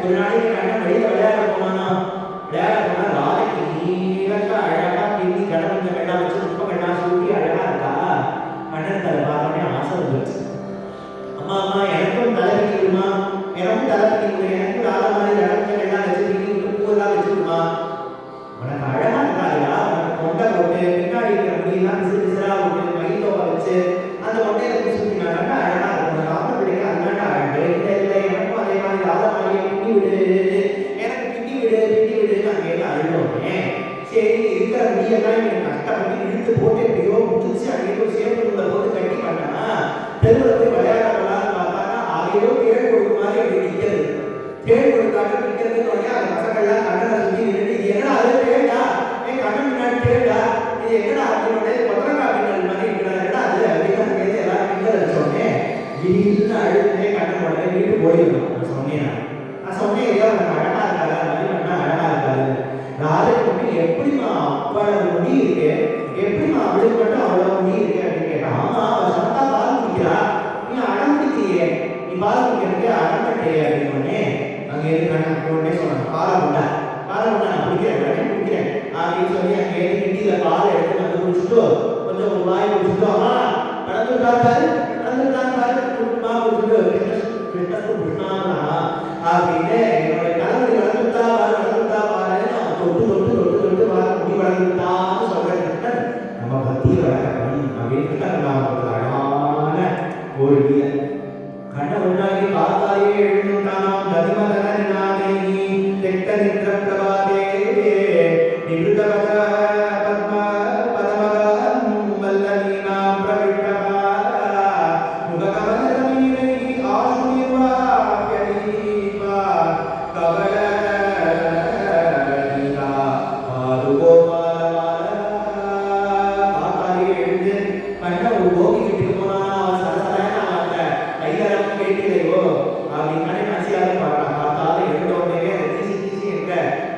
[SPEAKER 1] ஒரு நாளைக்கு கண்ண வெளியில விளையாட போனானா விளையாட போனா ராதைக்கு நீளக்கா அழகா பின்னி கடவுள் கண்ணா வச்சு குப்பை கண்ணா சூட்டி அழகா இருக்கா. கண்ணன் தலை பார்த்தோன்னே ஆசை வந்துருச்சு. அம்மா அம்மா எனக்கும் தலை பிடிக்குமா, எனக்கும் தலை பிடிக்குமா, எனக்கும் ராதா மாதிரி கடவுள் எல்லாம் வச்சு பின்னி விட்டு பூவெல்லாம் வச்சுருமா. உனக்கு அழகா இருக்காதுடா, உனக்கு கொண்டை போட்டு பின்னாடி இருக்கிற முடியெல்லாம் விசிறு விசிறா விட்டு மைத்தோவை வச்சு அந்த கொண்டையில போய் சுற்றினாங்கன்னா அழகா இருக்கும். உனக்கு ஆப்ப பிடிக்க அதுதான்டா அழகு. இல்லை இல்லை எனக்கும் அதே மாதிரி ராதா மாதிரியே பின்னி விடு, எனக்கு பின்னி விடு பின்னி விடுன்னு அங்கே அழுவோமே. சரி இருக்கிற முடியெல்லாம் எனக்கு கஷ்டப்பட்டு இழுத்து போட்டு எப்படியோ முடிச்சு அங்கே ஒரு சேப்பு போட்டு கட்டி பண்ணா தெருவில் போய் விளையாட போலான்னு பார்த்தானா அதையோ தேள் கொடுக்க மாதிரி அப்படி நிற்கிறது. தேள் கொடுக்காம நிற்கிறதுன்னு உடனே அந்த பசங்கள்லாம் கண்ணனை சுற்றி நின்றுட்டு இது என்னடா அது தேடா, என் கண்ணன் முன்னாடி தேடா, இது என்னடா அப்படின்னு கொத்தரங்கா பின்னல் மாதிரி இருக்கிறாருடா அது அப்படின்னு அங்கே எல்லாரும் பின்னல் வச்சோடனே திடீர்னு அழுதுனே கண்ணன் உடனே வீட்டு போயிடணும். நான் சொன்னேன் நான் சொன்னேன் ஐயா உனக்கு அழகா இருக்காது அது மாதிரி பண்ணா அழகா இருக்காது. ராஜனுக்கு மட்டும் எப்படிமா அவ்வளவு முடி இருக்கு, எப்படிமா அவளுக்கு மட்டும் அவ்வளவு முடி இருக்கு அப்படின்னு கேட்டான். ஆமா அவள் சொன்னா பால் குடிக்கிறா, நீ அடம் பிடிக்கிறியே, நீ பால் குடிக்கிறதுக்கு அடம் பண்றியே அப்படின்னு உடனே அங்கே இருந்து கண்ணன் உடனே சொன்னான் பாலை கொண்டா நான் குடிக்கிறேன் உடனே குடிக்கிறேன் அப்படின்னு சொல்லி அங்கே இருந்து கிண்டியில பாலை எடுத்து வந்து குடிச்சுட்டு கொஞ்சம் ஒரு வாய் குடிச்சுட்டு அம்மா நடந்துட்டாரு குடும்பமா குடிச்சுட்டு கிருஷ்ணத்து கிருஷ்ணானா அப்படின்னு என்னோட கணவன் வளர்ந்துட்டா பாரு அவன் தொட்டு தொட்டு தொட்டு தொட்டு பார்த்து முடி வளர்ந்துட்டான்னு சொல்றேன். கிருஷ்ணன் நம்ம பக்தியை வளர்க்கணும் அப்படின்னு அழகான ஒரு வீரன் கண்ண உண்டாகி காத்தாலே எழுந்துட்டானாம். ததிமதனாதே தெக்க நின்ற பிரபாதே நிருதவத பத்ம பதமதம் வல்லனீனாம் பிரவிட்டவா முககமலமீனை ஆசுனிவா கரீபா கவல நீதா ஆதுகோபாலவால. காத்தாலே எழுந்து கண்ண ஒரு கோபி கிட்ட போனா கேட்டிலையோ அப்படின்னு மனசியாக பார்க்கலாம். பார்த்தாத எழுந்த உடனே அந்த தீசி தீசி என்ற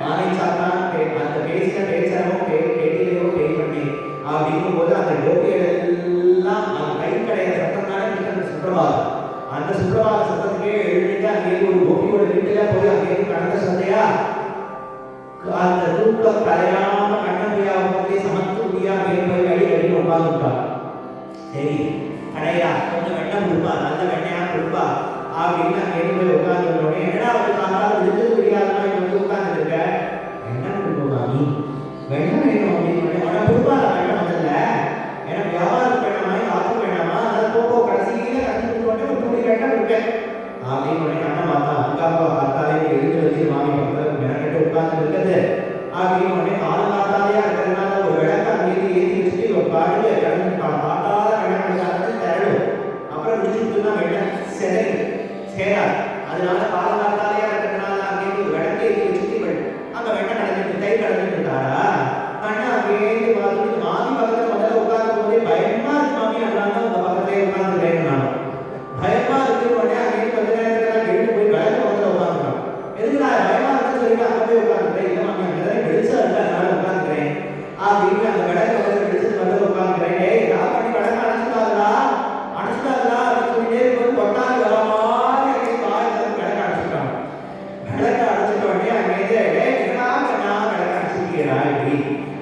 [SPEAKER 1] ஆனை சாத்தான் அந்த பேசின பேச்சரமோ கேட்டிலையோ பே பண்ணி அப்படிங்கும் போது அந்த கோபியெல்லாம் அந்த கைக்கடையில சத்தம் தானே கிருஷ்ணன் சுப்பிரபாதம். அந்த சுப்பிரபாத சத்தத்துக்கே எழுதிட்டு அங்கே ஒரு கோபியோட வீட்டுல போய் அங்கே கடந்த சந்தையா அந்த தூக்கம் கரையாம கண்ணமையா போய் சமத்து முடியா அங்கே போய் கை கட்டி உட்காந்துட்டான். சரி கடையா கொஞ்சம் வெண்ணெய் கொடுப்பா, நல்ல வெண்ணையா கொடுப்பா அப்படின்னு அங்கே போய் உட்காந்துட்டோடனே என்னடா வந்து காத்தால விழுந்து முடியாதுன்னா இங்க வந்து உட்கார்ந்து இருக்க, வெண்ணெய் கொடுப்பா நீ வெண்ணெய் வேணும் அப்படின்னு உடனே கொடுப்பா வெண்ணெய் முதல்ல எனக்கு வியாபாரம் வேணாமா காத்து வேணாமா அதை போப்போ கடைசியில கட்டி கொடுத்தோடனே ஒரு துணி வெண்ணெய் கொடுப்பேன் அப்படின்னு உடனே கண்ணை பார்த்தா அங்காப்பா பார்த்தாலே எழுந்து வந்து மாமி பக்கத்தில் மெனக்கட்டு உட்கார்ந்து இருக்குது அப்படின்னு உடனே காலம் காத்தாலையா இருக்கிறதுனால ஒரு விளக்கு அங்கே ஏற்றி வச்சுட்டு ஒரு பாடு கடந்து பார்த்தாத அப்புறம் விழிச்சுட்டுனா வெண்ணெய் சேராது. அதனால காலங்காத்தாலையா இருக்கிறதுனால அங்கே விளக்கு ஏற்றி வச்சுட்டு அங்க வெண்ணெய் நடந்துட்டு கை கடந்துட்டு இருந்தாரா கண்ணா அங்கே பார்த்துட்டு மாமி பக்கத்துல முதல்ல உட்கார்ந்து போதே பயமா இருக்கு மாமி, அதனால உங்க பக்கத்திலே உட்கார்ந்துட்டேன். நான் பயமா இருக்கு உடனே அங்கே கொஞ்ச நேரத்துல எழுந்து போய் விளக்கு பக்கத்துல உட்காந்துக்கிறோம். எதுக்கு நான் பயமா இருக்குன்னு சொல்லிட்டு அங்கே போய் உட்காந்துக்கிறேன். இல்லை மாமி அங்கதான் வெளிச்சா இருக்கு அதனால உட்காந்துக்கிறேன் அப்படின்னு அந்த விளக்கு பக்கத்துல வெளிச்சத்து பக்கத்துல உட்காந்துக்கிறேன். டேய் நான் பண்ணி விளக்கு அணைச்சுட்டாங்களா அப்படின்னு சொல்லிட்டே இருக்கும்போது கொட்டாது வர மாதிரி வாய் விளக்கு அடைச்சிட்டாங்க. விளக்கு அடைச்ச உடனே அங்கேருந்து என்னடா கண்ணா கிடக்க சுத்தியடா இப்படி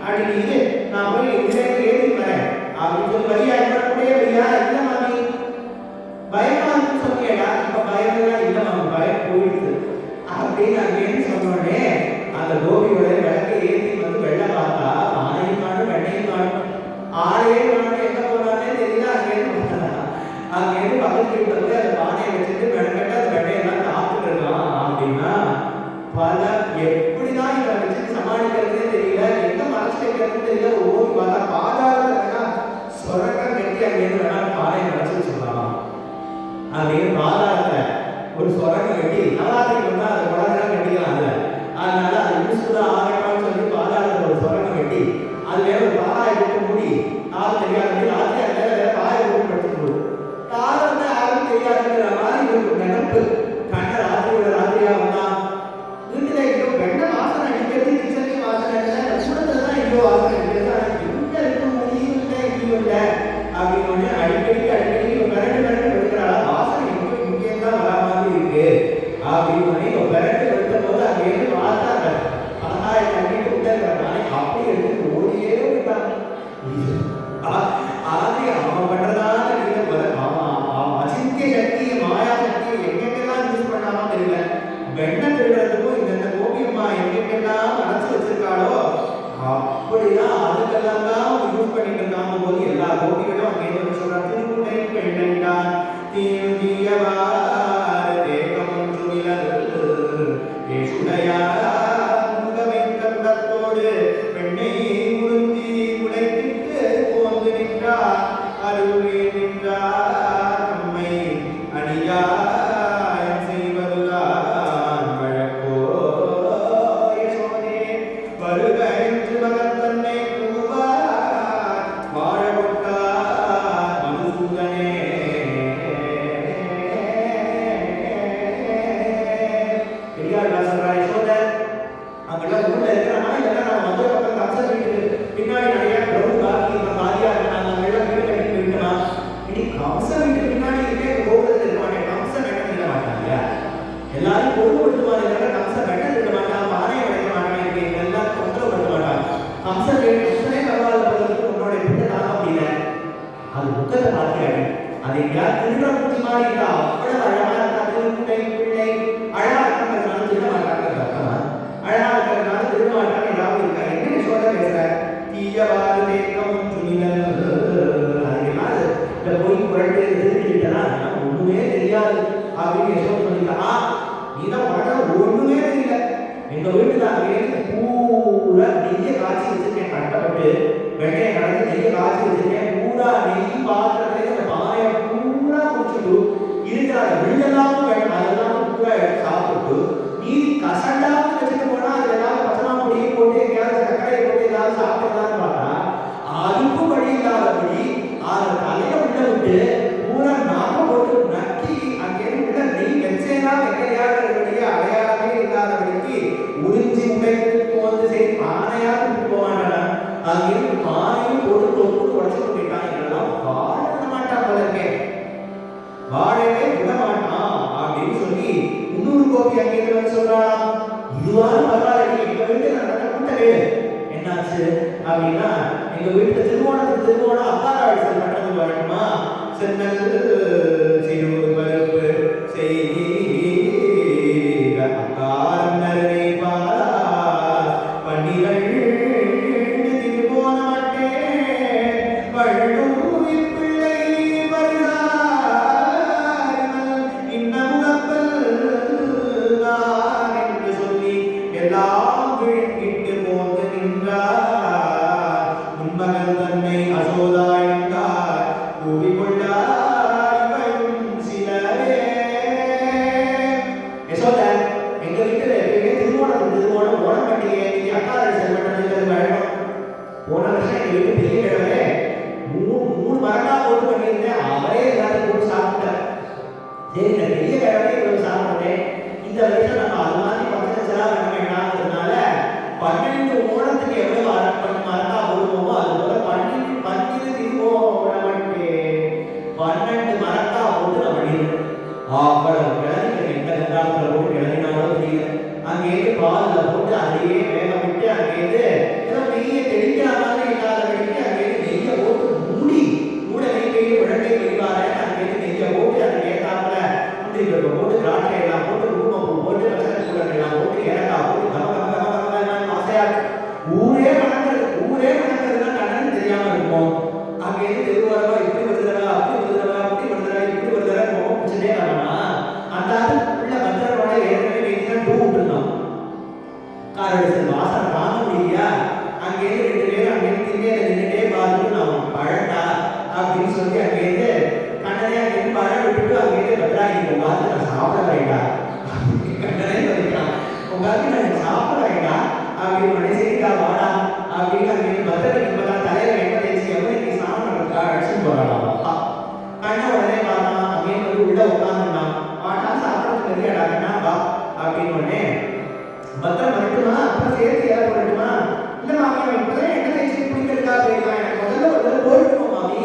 [SPEAKER 1] அப்படின்னு நான் போய் இதுல ஏறி வரேன் அப்படின்னு சொல்லி வரியா என்னோட வரியா இல்ல மாமி பயமா இருக்குன்னு சொன்னியடா இப்ப பயமெல்லாம் இல்ல மாமி பயம் போயிடுது அப்படின்னு அங்கேன்னு சொன்னோடனே அந்த கோபியோட விளக்கை ஏற்றி வந்து வெள்ள பார்த்தா பானையும் காணும் வெண்ணையும் காணும் ஆளையே காணும் எங்க போனானே தெரியல அங்கேருந்து பக்கத்து வீட்டுல போய் அந்த பானையை வச்சுட்டு வெள்ளக்கட்ட அந்த வெண்ணையெல்லாம் சாப்பிட்டு இருக்கலாம் அப்படின்னா பல எப்படிதான் இவரை வச்சுட்டு சமாளிக்கிறதுனே தெரியல எங்க மனசு வைக்கிறதுன்னு தெரியல ஓடி பார்த்தா பாதாளத்துல சொரக்கம் கட்டி அங்கேருந்து வேணா பானையை வச்சு சொல்லலாம் அப்படின்னு பாதாளத்துல ஒரு சொரக்கம் கட்டி நவராத்திரிக்கு வந்தா அந்த குழந்தைலாம் கட்டிக்கலாம் அதுல அதனால அது யூஸ்ஃபுல்லா ஆகட்டான்னு சொல்லி பாதாளத்துல ஒரு சொரக்கம் கட்டி அது வேற ஒரு பாயை போட்டு மூடி ஆள் தெரியாது ராத்திரி அந்த வேற பாயை போட்டு படுத்துட்டு காலம் வந்து யாரும் தெரியாதுங்கிற மாதிரி ஒரு நினைப்பு கண்ட ராத்திரியா வந்தா வீட்டுல ஐயோ வெண்ண வாசனை அடிக்கிறது கிச்சன்லயும் வாசனை இல்லை சுடத்துலதான் ஐயோ வாசனை அடிக்கிறது ஆனா எங்க இருக்க முடியும் இல்லை இப்படியும் இல்லை அப்படின்னு அடிக்கடி மிரண்டு எடுக்கிறாளா வாசனை இங்கே தான் வரா மாதிரி இருக்கு அப்படின்னு மிரண்டு எடுத்த போது அங்கே இருந்து பார்த்தாங்க அழகாய கட்டிட்டு விட்டாங்க அப்படி எடுத்து ஓடியே விட்டாங்க ஆதி அவன் பண்றதான அசிந்திய சக்தி மாயா சக்தி எங்கெங்கெல்லாம் யூஸ் பண்ணாமோ தெரியல வெண்ண திருடத்துக்கும் இந்த கோபியம்மா எங்கெங்கெல்லாம் மனசு வச்சிருக்காளோ அப்படிதான் அதுக்கெல்லாம் தான் யூஸ் பண்ணிட்டு இருக்காங்க போது எல்லா கோபிகளும் அங்கே வந்து சொல்றாங்க திருக்குடை பெண்ணென்றான் எல்லாரும் பொருள்படுத்துவாங்க கம்சன் வெட்ட விட மாட்டான் பானையை உடைக்க மாட்டான் இப்படி எல்லாம் தொந்தரவுப்படுத்த மாட்டான் கம்சனே பரவாயில்ல உன்னோட விட்டு தாங்க முடியல அது புத்தகத்தை பார்த்தியாடி அதை யார் திருட பூச்சி மாதிரி இருக்கா அவ்வளவு அழகா இருக்கா திருக்குடை பிள்ளை அழகா இருக்கிறதுனால திருட மாட்டாங்க அர்த்தமா அழகா இருக்கிறதுனால திருட மாட்டாங்க ஏதாவது இருக்கா என்ன சொல்ல பேசுற தீயவாறு தேக்கம் துணிலல் அதனால இந்த போய் புரட்டு திருடிட்டா ஒண்ணுமே தெரியாது அப்படின்னு சொல்லிட்டா நீதான் படம் ஒண்ணுமே தெரியல எங்க வீட்டுல பூரா நெய்ய காய்ச்சி வச்சிருக்கேன் கட்டப்பட்டு வெண்ணையை கலந்து நெய்ய காய்ச்சி வச்சிருக்கேன் பூரா நெய் பாத்திரத்துல அந்த பானையை பூரா குடிச்சுட்டு இருக்கிற அந்த விழுதெல்லாம் அதெல்லாம் பூரா எடுத்து சாப்பிட்டு நீ கசண்டாவும் வச்சுட்டு போனா அதுல ஏதாவது பச்சனா பொடியை போட்டு எங்கேயாவது சர்க்கரையை போட்டு ஏதாவது சாப்பிடலான்னு பார்த்தா அதுக்கும் வழி இல்லாதபடி அதை தலையில உள்ள விட்டு பூரா நாம போட்டு நக்கி அங்கே உள்ள நெய் வெச்சேனா வெக்கையாக இருக்கக்கூடிய அடையாளமே இல்லாதபடிக்கு உறிஞ்சி உடைத்து போந்து சரி பானையா கூட்டு போவாண்டா அங்கிருந்து பானையும் போட்டு தொட்டு உடச்சு போயிட்டான் இதெல்லாம் வாழ மாட்டான் போல இருக்கேன் வாழவே விட மாட்டான் அப்படின்னு சொல்லி இன்னொரு கோபி அங்கே வந்து சொல்றான் இதுவான பரவாயில்ல எங்க வீட்டுல நடந்த கூட்ட வேலை என்னாச்சு அப்படின்னா எங்க வீட்டுல திருவோணம் அக்காராள் செல் பண்றது வழக்கமா சென்னல் சிறு பருப்பு செய்தி அக்காரம் நரனை பாரா பண்டிகள் திருவோண மட்டே பழும் பிள்ளை வருகிறார் இன்னமுகப்பல் தான் என்று சொல்லி எல்லாம் விழுங்கிட்டு போந்து நின்றார் உண்மகள் தன்னை அசோதாயின்றார் கூறிக்கொண்டார் போன வருஷம் எங்க வீட்டு பெரிய கிழமை மூணு மரக்கா போட்டு பண்ணியிருந்தேன் அவரே எல்லாத்தையும் போட்டு சாப்பிட்டார் சரி இந்த பெரிய கிழமை இவ்வளவு சாப்பிடுறேன் இந்த வருஷம் நம்ம அது மாதிரி 10 லட்சம் பண்ண வேண்டாம்ன்றதுனால 12 ஓணத்துக்கு எவ்வளவு மரக்கா போடுவோமோ அது போல 12 திருவோணமட்டே 12 மரக்கா போட்டு நான் பண்ணிடுறேன் அவ்வளவு கிளறி எந்த கண்டாத்துல போட்டு கிளறினாலும் தெரியல அங்கே பாலில் போட்டு அதையே வேக விட்டு அங்கேருந்து ஏதோ நெய்யை தெளிக்கிற மாதிரி இல்லாதபடிக்கு அங்கேருந்து நெய்யை போட்டு மூட நெய் பெய்து உழங்கை பெய்வார அங்கேருந்து நெய்யை போட்டு அந்த ஏதாப்புல முந்திரி பருப்பை போட்டு திராட்சை எல்லாம் போட்டு குங்குமப்பூ போட்டு வசன சூழல் எல்லாம் போட்டு ஏலக்காய் போட்டு ஆசையா ஊரே மணக்கிறதுனா கண்ணன் தெரியாம இருக்கும். அங்கேருந்து தெருவாரமா இப்படி வருதுடா அப்படி வருதுடா அப்படி வருதுடா இப்படி வருதுடா ரொம்ப பிடிச்சதே வரமா அந்த உள்ள பத்திரனோட ஏற்கனவே நீங்க டூ விட்டுருந்தோம் காரடிசல் வாசம் தாங்க முடியா. அங்கேருந்து 2 பேரும் அங்கேருந்து திண்ணையில நின்றுட்டே பார்த்துட்டு நான் பழண்டா அப்படின்னு சொல்லி அங்கேருந்து கண்ணனே அங்கேருந்து பழம் விட்டுட்டு அங்கேருந்து பத்திராகி உட்காந்து நான் சாப்பிட வேண்டா கண்ணனே சொல்லிக்கலாம் உட்காந்து நான் சாப்பிட வேண்டா அப்படின்னு சரிக்கா வாடா அப்படின்னு அங்கேருந்து பத்திரக்கு இப்பதான் தலையில வெட்ட தேய்ச்சி எவ்வளவு சாமி நடக்கா அடிச்சுட்டு போறாடா. கண்ணை உடனே பார்த்தான் அங்கேருந்து வந்து உள்ள உட்காந்துருந்தான். வாடா சாப்பிடறதுக்கு ரெடியாடா கண்ணா வா அப்படின்னு உடனே பத்திரம் வரட்டுமா அப்புறம் சேர்த்து ஏற போடட்டுமா இல்ல மாமி அவன் இப்பதான் என்ன தேய்ச்சி பிடிக்கிறதுக்கா போயிருக்கான் எனக்கு முதல்ல போடணுமா மாமி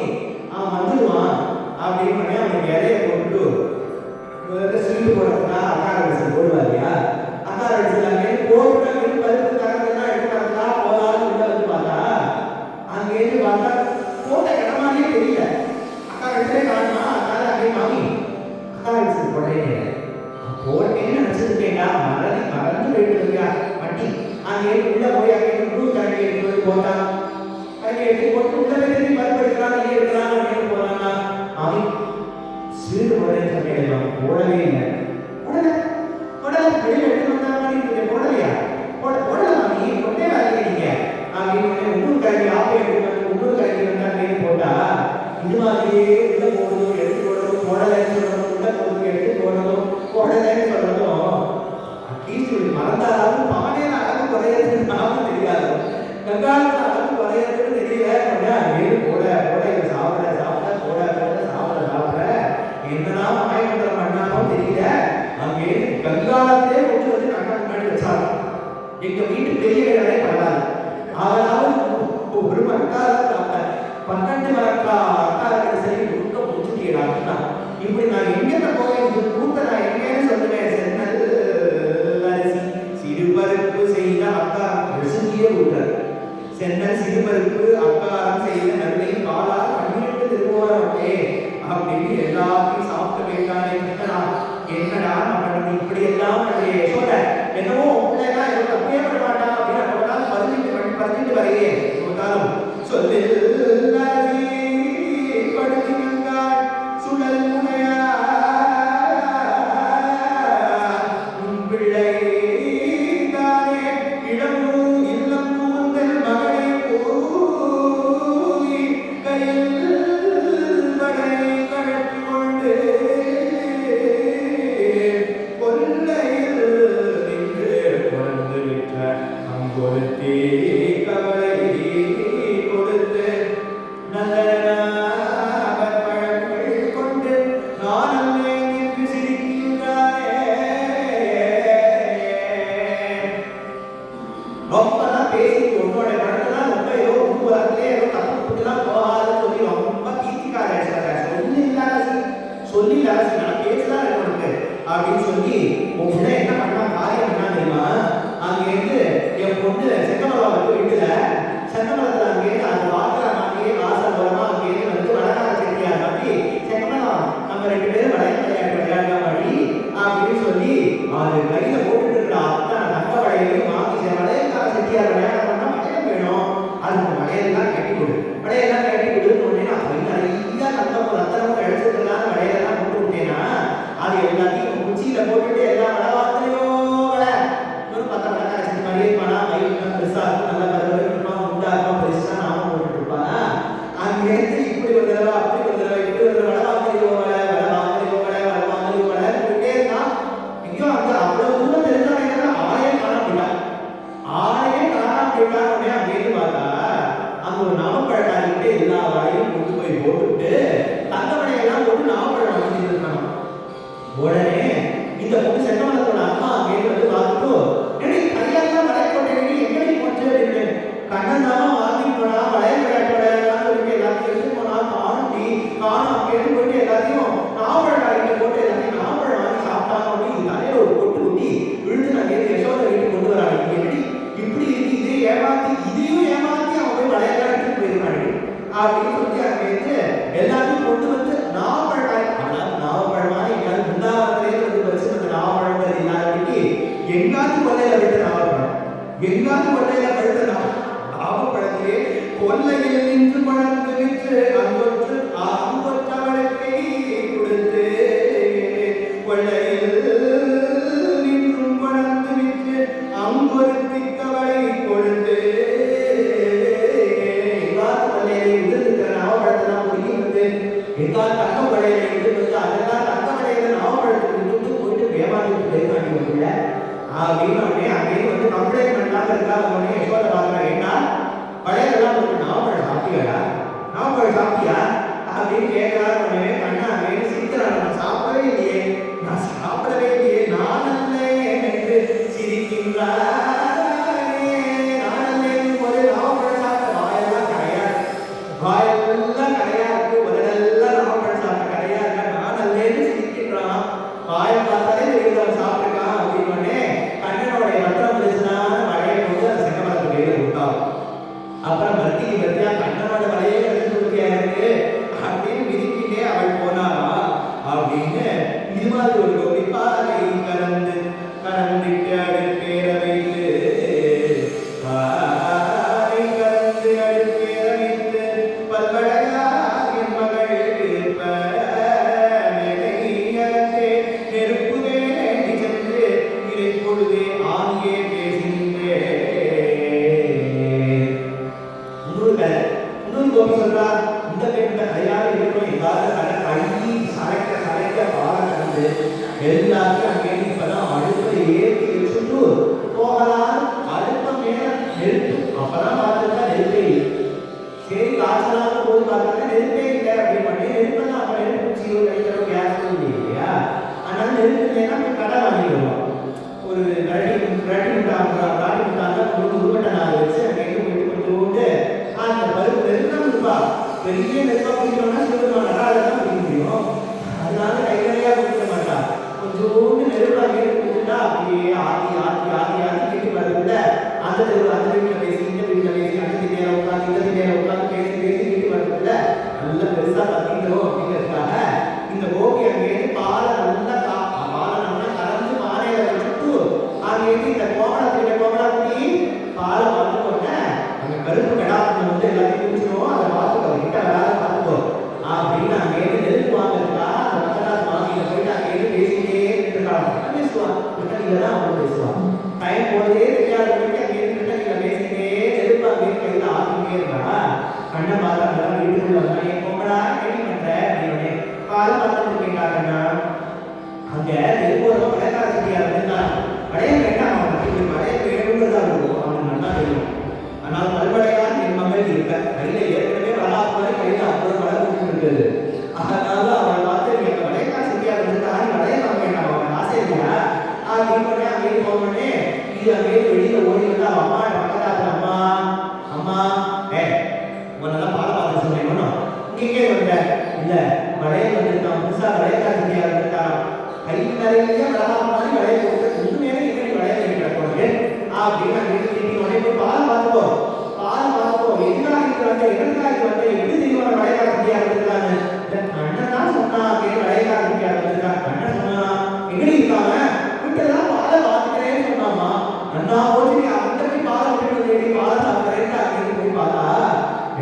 [SPEAKER 1] அவன் வந்துடுவான் அப்படின்னு உடனே அவனுக்கு இலைய போட்டுட்டு முதல்ல சீட்டு போடுறதுனா அக்கார அடிச்சு போடுவா இல்லையா அக்கார அடிச்சு அங்கேருந்து போட்டு அங்கேருந்து பருப்பு கறந்துலாம் எடுத்து வரதா போதாலும் உள்ள வந்து பார்த்தா அங்கேருந்து பார்த்தா போட்ட இடமாலே தெரியல. அக்கா அடிச்சே காணுமா அதனால அங்கே மாமி அக்கார அடிச்சு போடுறேன் போட்டேன்னு நினைச்சிருக்கேன்டா மறந்து போயிட்டு வண்டி அங்கே உள்ள போய் அங்கே முழு கரண்டி எடுத்து வந்து போட்டான். கரண்டி எடுத்து போட்டு உள்ள போய் பருப்பு எடுக்கிறான் நீ எடுக்கிறான் அப்படின்னு போறாங்க. அவன் சீடு போடுறேன்னு சொன்னேன் போடவே இல்லை வெளியில எடுத்து வந்தாங்க போடலையா போடலாம் நீ கொண்டே வரலையே நீங்க அப்படின்னு இன்னொரு கரண்டி ஆப்பை எடுத்து வந்து இன்னொரு கரண்டி வந்தாங்க போட்டா இது மாதிரியே உள்ள போடுறதும் எடுத்து போடுறதும் போடலைன்னு சொல்றதும் உள்ள போடுறதும் எடுத்து போடுறதும் போடலைன்னு சொல்றதும் அட்லீஸ்ட் மறந்தாலும் பானையில அளவு குறையறதுனாலும் தெரியாது கங்காளத்துல அளவு குறையறதுன்னு தெரியல போட இதை சாப்பிட போட சாப்பிட என்னதான் மாயமந்திரம் பண்ணாலும் தெரியல. அங்கே கங்காளத்திலே கொண்டு வந்து கண்ணா முன்னாடி வச்சாலும் எங்க வீட்டு பெரிய கடை பரவாயில்ல அதாவது ஒரு மரக்கால 12 மரக்கா அக்காரர்கள் சரி முழுக்க முடிச்சுட்டீங்களா இப்படி நான் எங்க போவேன் கூட்ட நான் எங்கன்னு சொல்லுவேன் சென்னல் அரிசி சிறுபருப்பு செய்த அக்காரம் ரெசிபியே விடுறாரு. சென்னல் சிறுபருப்பு அக்காரம் செய்த நல்லை பாலா 12 திருவோரே அப்படின்னு எல்லாத்தையும் சாப்பிட்டு போயிட்டானே என்னடா நம்ம இப்படி எல்லாம் சொல்ல என்னவோ பிள்ளைதான் எவ்வளவு தப்பே பண்ண மாட்டான் அப்படின்னு அப்பதான் பதினெட்டு வரையே சொன்னாலும் சொல்லு சுழல் முனையா பிள்ளை தானே இடமும் இல்லம் கூந்தல் மகளை போய் கையில் மடை கழட்டி கொண்டு கொல்லையில் நின்று கொண்டு விட்ட அங்கொருத்தே கவலை கொடுத்து நல்ல பழங்கள் கொண்டு நான் அல்லே நின்று சிரிக்கின்றானே. ரொம்பதான் பேசி உன்னோட பழக்கெல்லாம் ரொம்ப ஏதோ உருவாக்கலே ஏதோ தப்பு புட்டுலாம் போகாதுன்னு சொல்லி ரொம்ப கீர்த்திக்கார சொல்லி நான் பேசுதான் இருக்கு அப்படின்னு சொல்லி உன் பிள்ளை என்ன பண்ணா காரியம் என்ன தெரியுமா அங்கேருந்து என் பொண்ணு செங்கமலம் வீட்டுல செங்கமலத்துல அங்கேருந்து அந்த வாசல் அங்கேயே வாசல் மூலமா அங்கேருந்து வந்து வடகார செட்டியார் மாதிரி செங்கமலம் நம்ம 2 பேரும் விளையாடுற மாதிரி அப்படின்னு சொல்லி அது கையில போட்டுட்டு இருக்கிற அத்தனை தங்க வளையலையும் வாங்கி வளையல்கார செட்டியார் விளையாட பண்ணா வளையல் வேணும் அதுக்கு வளையல்லாம் கட்டி கொடுன்னு உடனே நான் கை நிறைய தங்கம் ரத்தனமும் கழிச்சிருக்கலாம் வளையலாம் போட்டு விட்டேன்னா அது எல்லாத்தையும் குச்சியில போட்டுட்டு எல்லா வளவாத்திரையோ வளை இன்னொரு 10 வளக்கார செட்டி மாதிரியே இருப்பானா வயிறு பெருசா இருக்கும் நல்லா பருவம் இருப்பான் முண்டா இருப்பான் பெருசா நாம போட்டுட்டு இருப்பானா அங்கேருந்து இப்படி ஒரு தடவை அப்படி ஒரு தடவை இப்படி ஒரு தடவை வளவாத்திரையோ வளை போயிட்டே இருக்கான். எங்கேயோ அங்க அவ்வளவு தூரம் தெரிஞ்சவங்க ஆளையே காண முடியல. எங்காவது கொள்ளையில பழுத்த நாவப்பழம், எங்காவது கொள்ளையில பழுத்த நாவப்பழத்திலே கொல்லையில் நின்று பழந்து விற்று அங்கொற்றவளுக்கை கொடுத்து கொள்ளையில் நின்றும் பழந்து விற்று அங்கொருத்திக்கவளை கொடுத்து எங்காவது கொள்ளையிலே விழுந்திருக்கிற நாவப்பழத்தெல்லாம் பொறுக்கி வந்து எங்காவது தங்க கொள்ளையில இருந்து வந்து அதெல்லாம் தங்க கொள்ளையில நாவப்பழத்துக்கு விட்டு போயிட்டு வேமாதிட்டு பேசாண்டி வந்துள்ள அப்படின்னு அங்கே வந்து கம்ப்ளைண்ட் பண்ணாம இருக்கா. உடனே யசோதை பார்க்குறேன், ஏன்னா பழையெல்லாம் ஒரு நாவப்பழம் சாப்பிட்டியாடா, நாவப்பழம் சாப்பிட்டியா அப்படின்னு கேட்கலாம். உடனே கண்ணா அப்படின்னு சிரிக்கிறான், நான் சாப்பிடவே இல்லையே, நான் சாப்பிடவே இல்லையே, நான் அல்ல என்று சிரிக்கின்றானே. நான் அல்ல போது நாவப்பழம் சாப்பிட்ட வாயெல்லாம் கரையாது, வாயெல்லாம் கரையா இருக்கு, உடனெல்லாம் நாவப்பழம் சாப்பிட்ட கரையா இருக்க, நான் அல்லன்னு சிரிக்கின்றான். வாயை பார்த்தாலே தெரியுது சாப்பிட்டுருக்கான் அப்படின்னு கண்ணனுடைய மந்திரம் பேசினான வளைய போது அந்த செங்கமரத்து கையில விட்டான். அப்புறம் பர்த்தியா கண்ணனோட வலையே எடுத்துருக்கியா இருக்கு அப்படின்னு விதிக்கிட்டே அவள் போனாரா அப்படின்னு இது மாதிரி ஒரு கோபிப்பாலை கலந்து கலந்துட்டு அடுப்பேற வைத்து கலந்து அடுப்பேற வைத்து பல்வடையா என் மகள் நெருப்பு வேண்டி சென்று இறை பொழுதே ஆங்கே பேசுகின்றேன். இன்னொரு கோபி சொல்றா, இந்த பெண்ண கையால் இருக்கணும் எங்காவது கழுவி சரைக்க பால கலந்து எல்லாத்தையும் அங்கே இப்பதான் அடுப்பை ஏற்றி வச்சுட்டு போகலாம். அடுப்ப மேல நெருப்பு அப்பதான் பார்த்துட்டா நெருப்பே சரி காய்ச்சலான போது பார்த்தாங்க நெருப்பே இல்லை அப்படின்னு பண்ணி நெருப்பெல்லாம் அப்ப நெருப்பு சீரோ கழிக்கிறோம் கேஸ் இல்லையா, அதனால நெருப்பு இல்லைன்னா போய் கடை வாங்கிடுவோம். ஒரு ராட்டி முட்டாங்க உருவட்டை நாள் வச்சு அங்கே போயிட்டு கொஞ்சோண்டு அந்த பருப்பு நெருப்பா இருப்பா, பெரிய நெருப்பா குடிக்கணும்னா சொல்லுவாங்க அதெல்லாம் குடிக்க முடியும். அதனால கைகளையா குடிக்க மாட்டா, கொஞ்சோண்டு நெருப்பா கேட்டு குடிச்சுட்டா அப்படியே ஆத்தி ஆத்தி ஆத்தி ஆத்தி கேட்டு வரதுல அந்த வீட்டில் பேசி இந்த வீட்டில் பேசி அந்த திண்ணையில உட்காந்து இந்த திண்ணையில உட்காந்து பேசி பேசி கேட்டு வரதுல நல்லா பெருசா கத்திக்கிறோம் அப்படிங்கிறதுக்காக இந்த கோபி அங்கேயிருந்து பாலை நல்லா கலந்து பானையில வச்சுட்டு அங்கேயிருந்து இந்த கோமலக்குட்டி பாலை பார்த்துக்கோங்க, அங்க கருப்பு கடாப்பம் வந்து எல்லாத்தையும் குடிச்சிடும், அதை பார்த்துக்கோ கிட்ட வராத பார்த்துக்கோ அப்படின்னு அங்கேயிருந்து நெருப்பு வாங்குறதுக்கா அந்த மக்களால் வாங்கிட்டு போயிட்டு அங்கேயிருந்து பேசிட்டே இருக்காங்க. பேசுவான் கிட்டணியில தான் அவங்க பேசுவான், டைம் போதே தெரியாத போயிட்டு அங்கேயிருந்து கிட்டணியில பேசிட்டே நெருப்பு அங்கேயிருந்து கையில் ஆகிட்டே இருக்கா. கண்ணை பார்த்தா வீட்டுக்குள்ள வந்தா என் பொங்கலா கேள்வி பண்ற அப்படின்னு பாலை பார்த்துட்டு கேட்டாங்கன்னா அங்க நெருப்போட வளையக்கார செடியா இருந்தான். வளைய கேட்டா அவனுக்கு வளைய வேணுங்கிறதா இருக்கும், அவனுக்கு நல்லா தெரியும். ஆனால் பல்வடையான் என் மகள் இருக்க கையில ஏற்கனவே வளா மாதிரி கையில அவ்வளவு வள கொண்டு இருக்குது. அதனால அவனை பார்த்து நீ அந்த வளையக்கார செடியா இருந்தா நீ வளைய வாங்க வேண்டாம், அவன் ஆசை இல்லையா அப்படின்னு அங்கே போனோடனே இது அங்கே வெளியில ஓடி வந்து அவன் அம்மா பக்கத்தாத்துல அம்மா அம்மா உன்னெல்லாம் பால பார்த்து சொன்னேன் இங்கே வந்த இல்ல வளைய வந்துருக்கான் புதுசா வளையக்கார செடியா இருந்துட்டான் கை நிறைய வளா மாதிரி வளைய போட்டு இன்னும் நேரம் எங்கே வளைய வேண்டி கிடக்கணும் அப்படின்னு அங்கே உடனே போய் பால பார்த்துக்கோ எதுக்காக வந்து எப்படி தெரியும் வளையக்கார செடியா இருந்துருக்காங்க கண்ணன் தான் சொன்னா அப்படின்னு வளையக்கார செடியா இருந்துருக்காங்க. கண்ணன் சொன்னா எங்கடி இருக்காங்க வீட்டுலாம் பாலை பார்த்துக்கிறேன்னு சொன்னாமா, அண்ணா போச்சு அந்த போய் பாலை விட்டு பாலை சாப்பிட்றேன்னு அப்படின்னு போய் பார்த்தா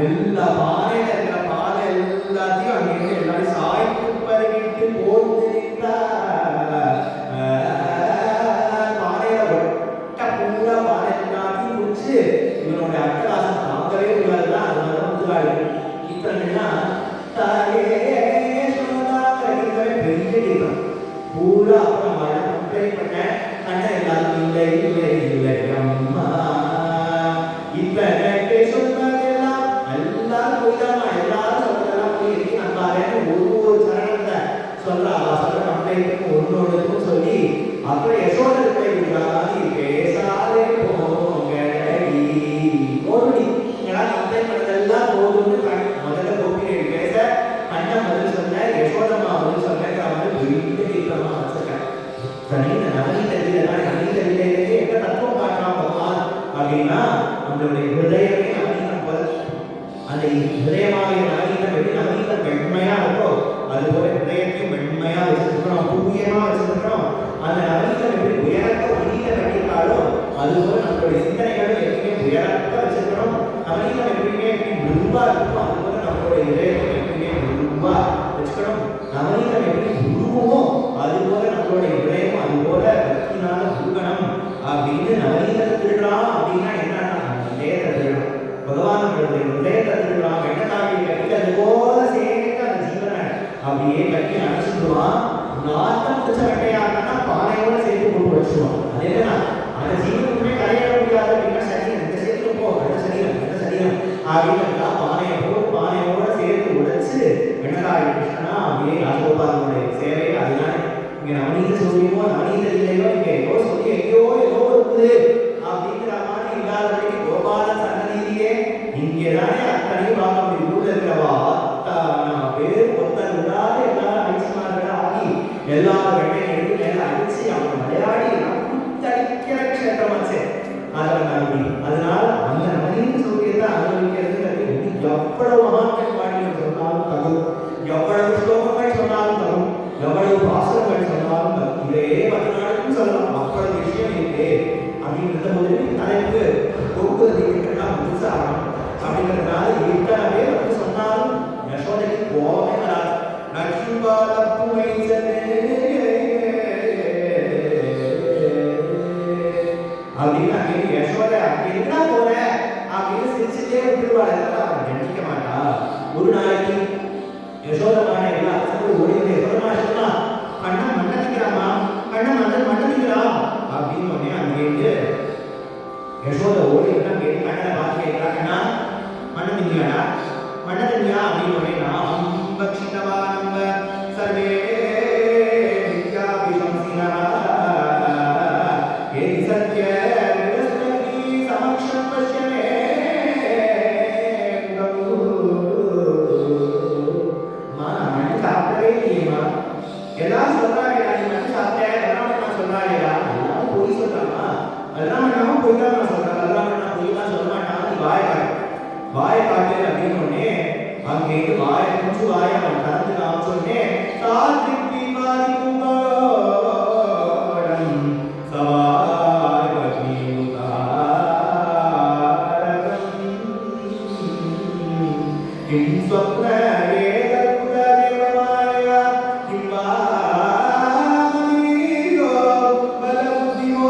[SPEAKER 1] எல்லா பானையில இருக்கிற பாலை எல்லாத்தையும் அங்கே எல்லாரும் சாய்த்து பருகிட்டு போட்டு பானையில ஒட்ட பூரா பானை எல்லாத்தையும் குடிச்சு இவனோட அட்டகாசம் தாங்கவே முடியாதுதான். அதனால முத்துக்காடு கீர்த்தனைன்னா பெரிய கீர்த்தனம் பூரா அப்புறம் மழை கம்ப்ளைண்ட் பண்ண கண்ணன் எல்லாரும் இல்லை இல்லை இல்லை அம்மா இப்ப சொன்னதெல்லாம் எல்லாரும் போயிட்டாமா எல்லாரும் சொல்றதெல்லாம் போய் இருக்கு நம்ம ஒரு சரணத்தை சொல்றா சொல்ற கம்ப்ளைண்ட்டுக்கும் ஒன்னொன்றுக்கும் சொல்லி அப்புறம் யசோதை போய் விடுறாங்க பேசாதே போங்கடி போடுடி இதெல்லாம் கம்ப்ளைண்ட் பண்ணதெல்லாம் போதும்னு முதல்ல கோபி பேச கண்ணன் பதில் சொன்ன யசோதம்மா பதில் சொன்ன வந்து பெரிய தீர்க்கமா வச்சிருக்கேன். இந்த நவநீதத்திலே என்ன தத்துவம் காட்டுறான் பகவான் அப்படின்னா நம்மளுடைய ஹிருதயமே நவநீதம் போல, அந்த ஹிருதயமாக நவநீதம் எப்படி நவநீதம் வெண்மையா இருக்கோ அதுபோல ஹிருதயத்தையும் வெண்மையா வச்சிருக்கிறோம், தூயமா வச்சிருக்கிறோம். அந்த நவநீதம் எப்படி உயரத்தை ஒளியில கட்டியிருக்காளோ அதுபோல நம்மளுடைய சிந்தனைகள் எப்பயுமே உயரத்த வச்சிருக்கணும். நவநீதம் எப்பயுமே மிருதுவா இருக்கும். அதுபோல நம்மளுடைய இதயம் எப்பயுமே மிருதுவா வச்சுக்கணும். நவநீதம் எப்படி உருவமோ அதுபோல நம்மளுடைய இதயம் அதுபோல பக்தினால உருகணும் அப்படின்னு நவநீதத்தை திருடலாம். அப்படின்னா என்னன்னா இதயத்தை திருடணும். பகவான் நம்மளுடைய இதயத்தை திருடலாம். வெண்ணத்தாயை கட்டி அது போல சேர்த்து அந்த ஜீவனை அப்படியே கட்டி அணைச்சிடுவான். நாட்டம் முடிச்ச வெண்டையா இருந்தா பானையோட சேர்த்து கொண்டு வச்சுருவான். அதே தான் அந்த ஜீவனுக்குமே கரையாட முடியாது அப்படின்னா சரீரம் இந்த சரீரம் போ அந்த சரீரம் இந்த சரீரம் அப்படின்னா பானையை போட்டு பானையோட சேர்த்து உடைச்சு வெண்ணத்தாய் கிருஷ்ணனா அப்படியே ராஜகோபாலனுடைய சேவை. அதனால இங்க நவநீத சொல்லியோ நவநீத இல்லையோ இங்க ஏதோ சொல்லி எங்கேயோ ஏதோ இருக்குது அப்படிங்கிற மாதிரி இல்லாதபடிக்கு கோபால சன்னதியிலேயே இங்கேதானே அத்தனையும் பார்க்க முடியும். ஊர்ல இருக்கிறவா பேர் ஒருத்தர் இல்லாத எல்லாரும் அடிச்சுமார்கள் ஆகி எல்லாரும் வெண்ணையை எடுத்து மேல அடிச்சு அவங்க விளையாடி தடிக்கிற கஷேத்திரமாச்சு அதனால அந்த நவநீத சூரியத்தை அனுபவிக்கிறதுங்கிறது எவ்வளவு மகான்கள் பாடிகள் சொன்னாலும் தகும், எவ்வளவு ஸ்லோகங்கள் சொன்னாலும் தகும், எவ்வளவு பாசனங்கள் சொன்னாலும் தகும். இதே 10 நாளுக்கும் சொல்லலாம். அவ்வளவு விஷயம் இருக்கு அப்படின்ற போது தலைப்பு போக்குவரத்து புதுசாகணும் அப்படிங்கிறதுனால இத்தனை வந்து சொன்னாலும் யசோதைக்கு கோபமே வராது. அப்படின்னு அங்கே யசோதை அங்கே இருந்தா போற அப்படின்னு சிரிச்சுட்டே விட்டுருவாள். அவன் கண்டிக்க மாட்டா. ஒரு நாளைக்கு யசோதமான எல்லா பசங்களும் ஓடி வந்து யசோதமா யசோதமா கண்ணன் மண்ண திக்கிறாமா கண்ணன் மண்ண திக்கிறான் அப்படின்னு உடனே அங்கேருந்து யசோதை ஓடி இருந்தா கேட்டு கண்ணனை பார்த்து கேட்கிறா, கண்ணா மண்ண திங்கியாடா மண்ண திங்கியா அப்படின்னு உடனே நான் பக்ஷிதவா நம்ப சர்வே வித்யாபிஷம்சினா ஏதி சத்ய விரஸ்தகி சமக்ஷம் பஷ்யமே மண்ணு சாப்பிடவே இல்லையேம்மா. எல்லாரும் சொல்றாங்க நீ மண்ணு சாப்பிட்டேன் பலராமண்ணா சொல்றாங்கடா. எல்லாரும் பொய் சொல்றாமா? பலராமண்ணாவும் பொய் தான் நான் சொல்றேன். பலராமண்ணா பொய் தான் சொல்ல மாட்டான். நீ வாயை காட்டு அப்படின்னு உடனே அங்கேருந்து வாயை குஞ்சு வாயை அவன் கலந்து காமிச்சோடனே சாத்ரிக் விமாரி குமாரம் சவாய் பக்தி உதாரகம் கிம் ஸ்வப்ன ஏதத்புத தேவமாயா கிம் வாமனியோ பலபுத்திமோ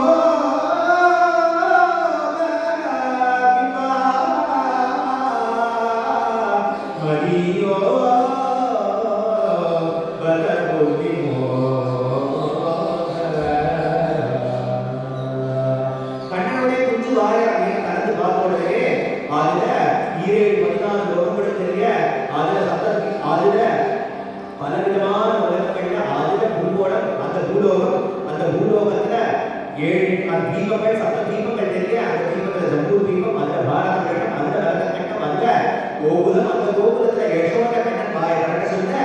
[SPEAKER 1] மரியோபலபுத்திமோ கண்ணனுடைய குஞ்சு வாயை அப்படின்னு கலந்து பார்த்தோடனே அதுல 14 லோகங்களும் தெரிய அதுல பலவிதமான உலகங்கள்ல அதுல பூலோகம் அந்த பூலோகத்துல 7 தீபங்கள் 7 தீபங்கள் தெரிய அந்த தீபத்துல ஜம்பு தீபம் அதுல பாரத கட்டம் அதுல ரத கட்டம் அதுல கோகுலம் அந்த கோகுலத்துல யசோத கண்ணன் வாயை கரெக்டா சொல்ல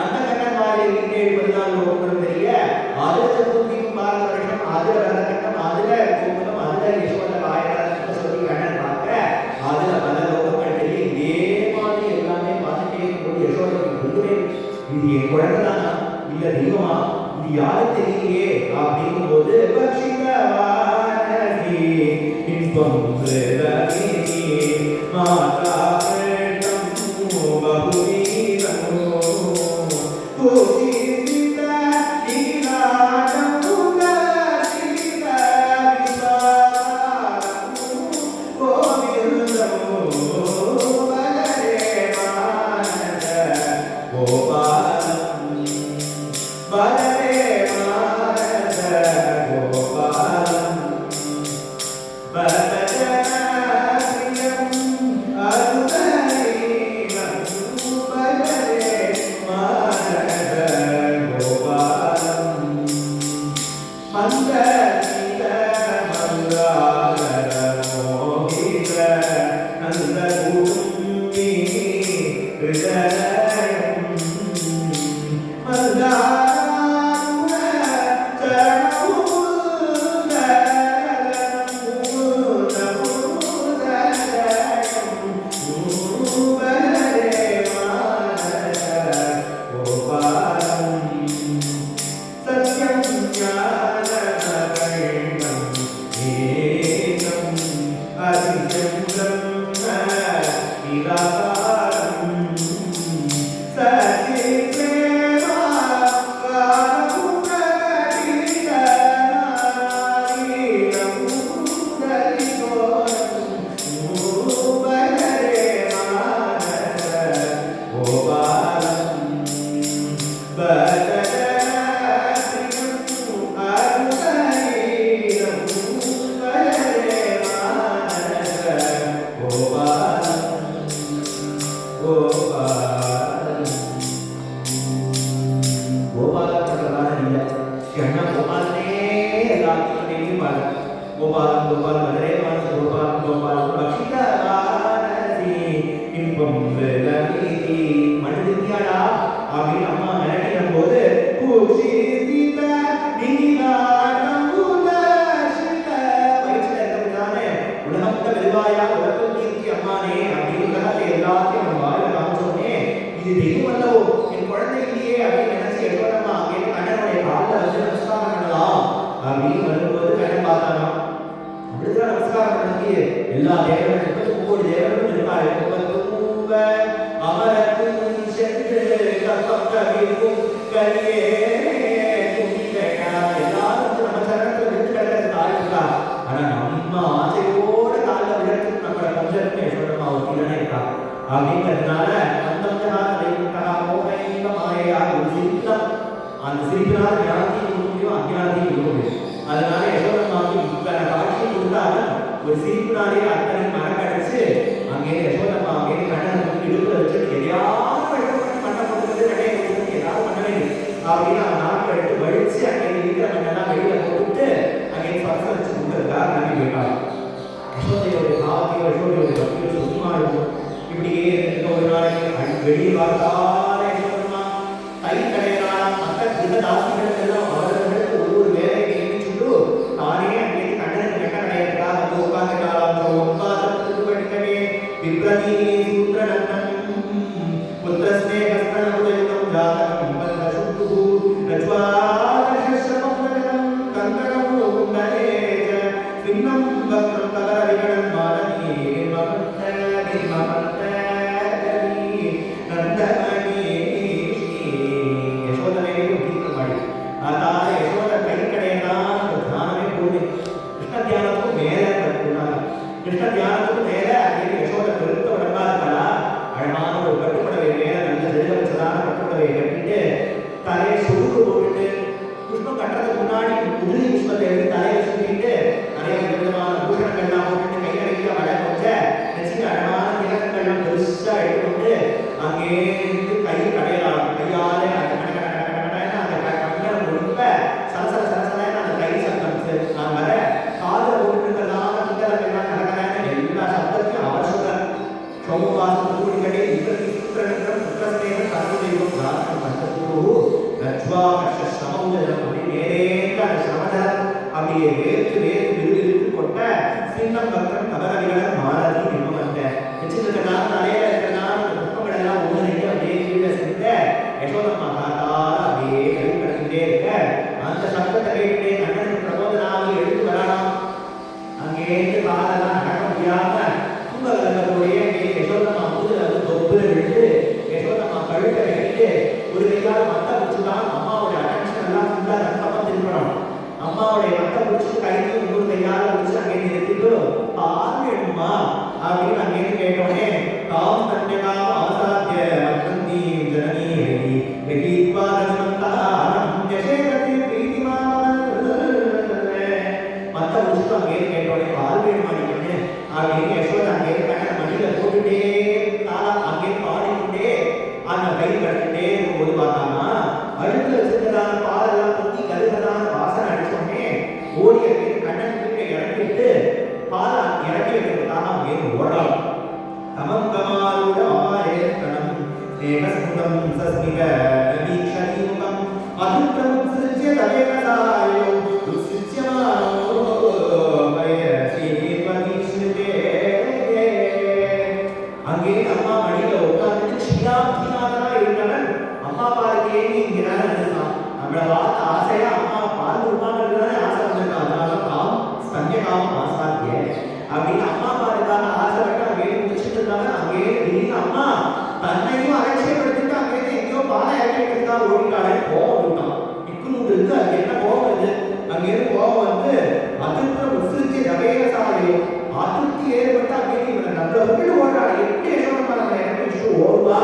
[SPEAKER 1] அந்த கண்ணன் வாயில் 14 லோகங்களும் தெரிய அதுல ஜம்பு தீபம் பாரத கட்டம் அதுல ரத கட்டம் அதுல கோகுலம் அதுல யசோத வாயை கரெக்டா சொல்லி கண்ணன் பார்க்க அதுல பல லோகங்கள் தெரிய இதே மாதிரி எல்லாமே பார்த்துட்டே இருக்கும்போது யசோதைக்கு புரியுமே இது என் குழந்தை தானா இல்ல தெய்வமா இது யாரு தெரியலையே அப்படிங்கும் போது பக்ஷிதவானதி இன்பம் மாதா பகுவீரமோ கோசித நீலாடமுக சீத விசாரமோ கோவிந்தமோ பகரே மானத கோபாலம் பகரே மானத கோபாலம் அப்படிதான் நமஸ்காரம் பண்ணி எல்லா தேவர்களும் 30 தேவர்களும் இருக்காங்க. அமரத்து சென்று கப்பக்கவிக்கும் கலியே குமிகையா எல்லாரும் நம்ம சரணத்துல விட்டு கிடக்கிறது தாழ்வுக்கா. ஆனா நம்ம ஆசையோட காலில் விழறதுக்கு நம்மளை கொஞ்சம் யசோதம்மா ஒத்திதானே இருக்கா. அப்படிங்கிறதுனால அந்த சிரிப்பினால ஞானத்தையும் கொடுக்க முடியும், அஞ்ஞானத்தையும் கொடுக்க முடியும். அதனால யசோதம்மாவுக்கு இத்தனை காட்சியும் கொடுத்தாலும் ஒரு சிரிப்பினாலே அத்தனை மறக்கடிச்சு அங்கே யசோதம்மா அங்கே கண்ணனை இடுப்புல வச்சுட்டு எதையாவது மண்ணை போட்டு நடைய கொடுத்து ஏதாவது பண்ணவே அப்படின்னு அவன் நாக்கு எடுத்து வடிச்சு அங்கே இருக்கிற மண்ணெல்லாம் வெளியில போட்டு அங்கே ஸ்பர்சம் வச்சு கொடுக்கறதுக்காக நம்பி போயிட்டாங்க. யசோதையோட பாவத்தையோ யசோதையோட பக்தியோ சும்மா இருக்கும். இப்படியே இருக்க ஒரு நாளைக்கு வெளியே பார்த்தாலே யசோதம்மா கை கடையலாம் மற்ற கிருததாசிகள் எல்லாம் அவர்களுக்கு ஒரு வேலையை நியமிச்சுட்டு தானே அங்கே கண்ணனுக்கு வெட்ட கடையறதுக்காக வந்து உட்காந்துட்டாலும் ஒன்பாதத்துக்கு படிக்கவே விப்ரதி சூத்ரநந்தம் புத்திரஸ்னே கஸ்தனபுதயுகம் ஜாதகம் பந்தசுத்து ரஜ்வாதர்ஷமப்னகம் கந்தகம் குண்டலேஜ சின்னம் வக்ரம் தகரவிகடன் மாலனி மமந்த நிர்மமந்த கலி நந்தமணி யசோதனையை தீர்க்க மாடி. அதாவது யசோத கை கடையதான் தியானமே போகுது. கிருஷ்ண தியானத்துக்கும் மேல கற்றுனாங்க. கிருஷ்ண தியானத்துக்கும் மேல அங்கே யசோத பெருத்த உடம்பா இருக்கா. அழகான ஒரு கட்டுப்படவை மேல நல்ல நெருங்க வச்சதான கட்டுப்படவை கட்டிட்டு தலையை சொடுக்கு போட்டுட்டு புஷ்பம் கட்டுறதுக்கு முன்னாடி புதிய புஷ்பத்தை எடுத்து தலையை சுற்றிட்டு நிறைய விதமான பூஷணங்கள்லாம் போட்டுட்டு கை கடைக்க வடை கொஞ்ச நெச்சிட்டு அழகான இலக்கங்கள்லாம் பெருசா எடுத்துக்கொண்டு அங்கே இருந்து கை கடையலாம். கையால நான் வர காதல போட்டுருக்கிறதான புத்தகங்கள்லாம் கடற்கரை எல்லா சப்தத்தையும் அவர் சொல்றார். சௌமவாசம் கூடிக்கடை புத்திரநந்தம் புத்திரஸ்னேகம் கர்மதெய்வம் தாரணம் பஞ்சகுரு ரஜ்வாகர்ஷ சமௌஜலம் அப்படி நேரேங்க அந்த சமதரம் அப்படியே வேர்த்து விறுவிறுத்து கொட்ட சின்னம் பக்தம் தவறவிகளன் மாலதி நிர்மவந்த வச்சிருக்கிறதுனால தலையில இருக்கிறதுனால அந்த புஷ்பங்கள் எல்லாம் ஒன்று அப்படியே கீழே செஞ்ச யசோதம்மா காத்தால அப்படியே கை கடந்துட்டே இருக்க அந்த சப்தத்தை கேட்டுட்டே கண்ணனுக்கு பிரபோதனாகி எழுந்து வரலாம். அங்கேருந்து காலெல்லாம் நடக்க முடியாம தூங்கலகத்தோடைய யசோதம்மா முதுகுல வந்து தொப்புல விழுந்து யசோதம்மா கழுத்தை கட்டிட்டு ஒரு கையால் மத்த பிடிச்சுதான் அம்மாவோட அட்டென்ஷன் எல்லாம் ஃபுல்லா ரத்தமா திரும்பணும். அம்மாவுடைய மத்த பிடிச்சிட்டு கைக்கு இன்னொரு கையால பிடிச்சி அங்கே நிறுத்திட்டு பால் வேணுமா அப்படின்னு அங்கேருந்து கேட்டோடனே தாம் தன்யகாம் ஆசாத்திய மக்ரந்தி ஜனனி மத்த முடிச்சுட்டு அங்கேருந்து கேட்டோடனே பால் வேணுமா நீங்க அப்படின்னு யசோத அங்கே கண்ண மடியில போட்டுட்டே தாளா அங்கே பாடிக்கிட்டே அந்த கை கட்டிட்டே இருக்கும்போது பார்த்தாமா அடுப்புல வச்சிருக்கிறதான பாலெல்லாம் குத்தி கருகிறதான வாசனை அடிச்சோடனே ஓடி அங்கே கண்ணன் கிட்ட இறக்கிட்டு பாலை இறக்கி வைக்கிறதுக்காக அங்கே ஓடலாம். தமம் கமாலோட ஆயத்தனம் ஏகஸ்முகம் சஸ்மிக வீக்ஷணீமுகம் அதுக்கம் சிருஜ்ய தவேகசாயோ துசித்யமானோ பயசீவதீஷ்ணிதே. அங்கே அம்மா மடியில உட்கார்ந்து க்ஷீராப்திநாதனா இருந்தவன் அம்மா பாருக்கு ஏன் இங்கிறான் இருந்தான். நம்மளை பார்த்து ஆசையா அம்மா பால் கொடுப்பாங்கிறதுதானே ஆசை வந்திருக்கான். அதனால தாம் ஸ்தன்யகாமம் ஆசாத்திய அப்படின்னு அம்மா பாருக்கான ஆசைப்பட்டு அங்கே முடிச்சுட்டு இருந்தாங்க. அங்கே திடீர்னு அம்மா தன்னையும் அலட்சியப்படுத்திட்டு அங்கே எங்கேயோ பாலை இறக்கிட்டு ஓடிட்டாலே கோவம் விட்டான். இக்குன்னு இருக்கு அது என்ன கோவம் வருது. அங்கேருந்து கோவம் வந்து அதிர்த்த உசிரிச்சு ஜவேகசாலையும் அதிருப்தி ஏற்பட்டு அங்கே இவனை நம்மளை விட்டு ஓடுறாள். எப்படி யசோதம்மா நம்மளை இறக்கி வச்சுட்டு ஓடுவா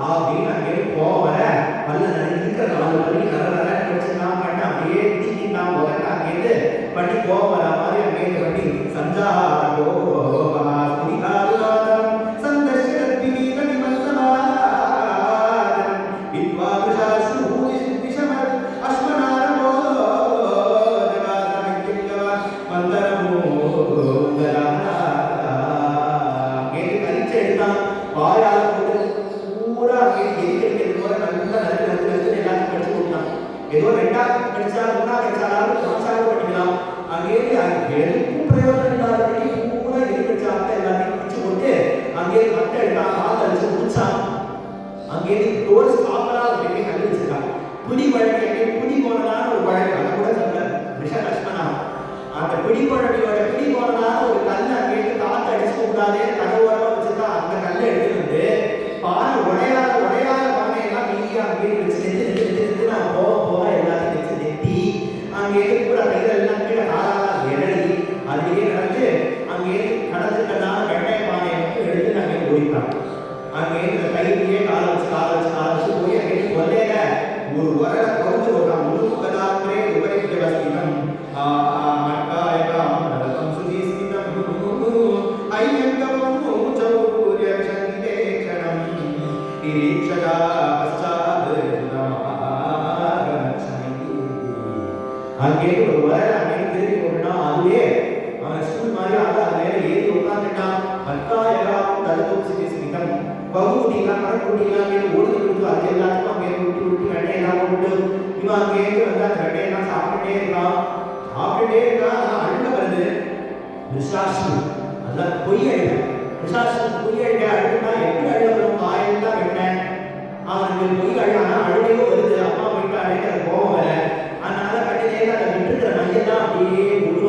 [SPEAKER 1] அப்படின்னு அங்கேருந்து கோவம் வர பல்ல இருக்கிற 4 பள்ளி நல்ல வச்சுதான் பண்ண அப்படியே திட்டிக்கிட்டான் உடனே அங்கேருந்து பண்ணி கோவம் வர மாதிரி அங்கேருந்து பண்ணி சஞ்சாரோ ஏதோ 2வது படிச்சா 3வது படிச்சாலும் 4வது படிக்கலாம். அங்கே எதுக்கும் பிரயோஜனம் இல்லாதபடி பூரா எதிர்ச்சாப்த எல்லாத்தையும் பிடிச்சு போட்டு அங்கே மட்டை எடுத்தா கால் அடிச்சு முடிச்சான். அங்கே டோர்ஸ் காப்பரா ஒரு கல்வி வச்சிருக்காங்க. பிடி வழக்கு பிடி போனதான ஒரு வழக்கு அதை கூட சொல்ற விஷ லட்சுமணா அந்த பிடி குழந்தையோட பிடி போனதா பண்ணிட்டான். பத்தாயிரம் தடுப்பு சிகிச்சைத்தம் பகுதியெல்லாம் மரக்குடியெல்லாம் மேலே ஓடி கொடுத்து அது எல்லாத்துக்கும் அங்கே விட்டு விட்டு வெண்ணையெல்லாம் போட்டு இவன் அங்கேருந்து வந்து அந்த வெண்ணையெல்லாம் சாப்பிட்டுட்டே இருக்கான். அழுக வருது. விசாசு அதான் பொய் அழுக. விசாசு பொய் அழுக அழுகுனா எப்படி அழுக வரும்? வாயெல்லாம் வெண்ணெய். அவனுக்கு பொய் அழுகானா அழுகையோ வருது. அம்மா போயிட்டாலே அது கோபம் வர. அதனால கட்டிலே அதை விட்டுக்கிற மையெல்லாம் அப்படியே முழுக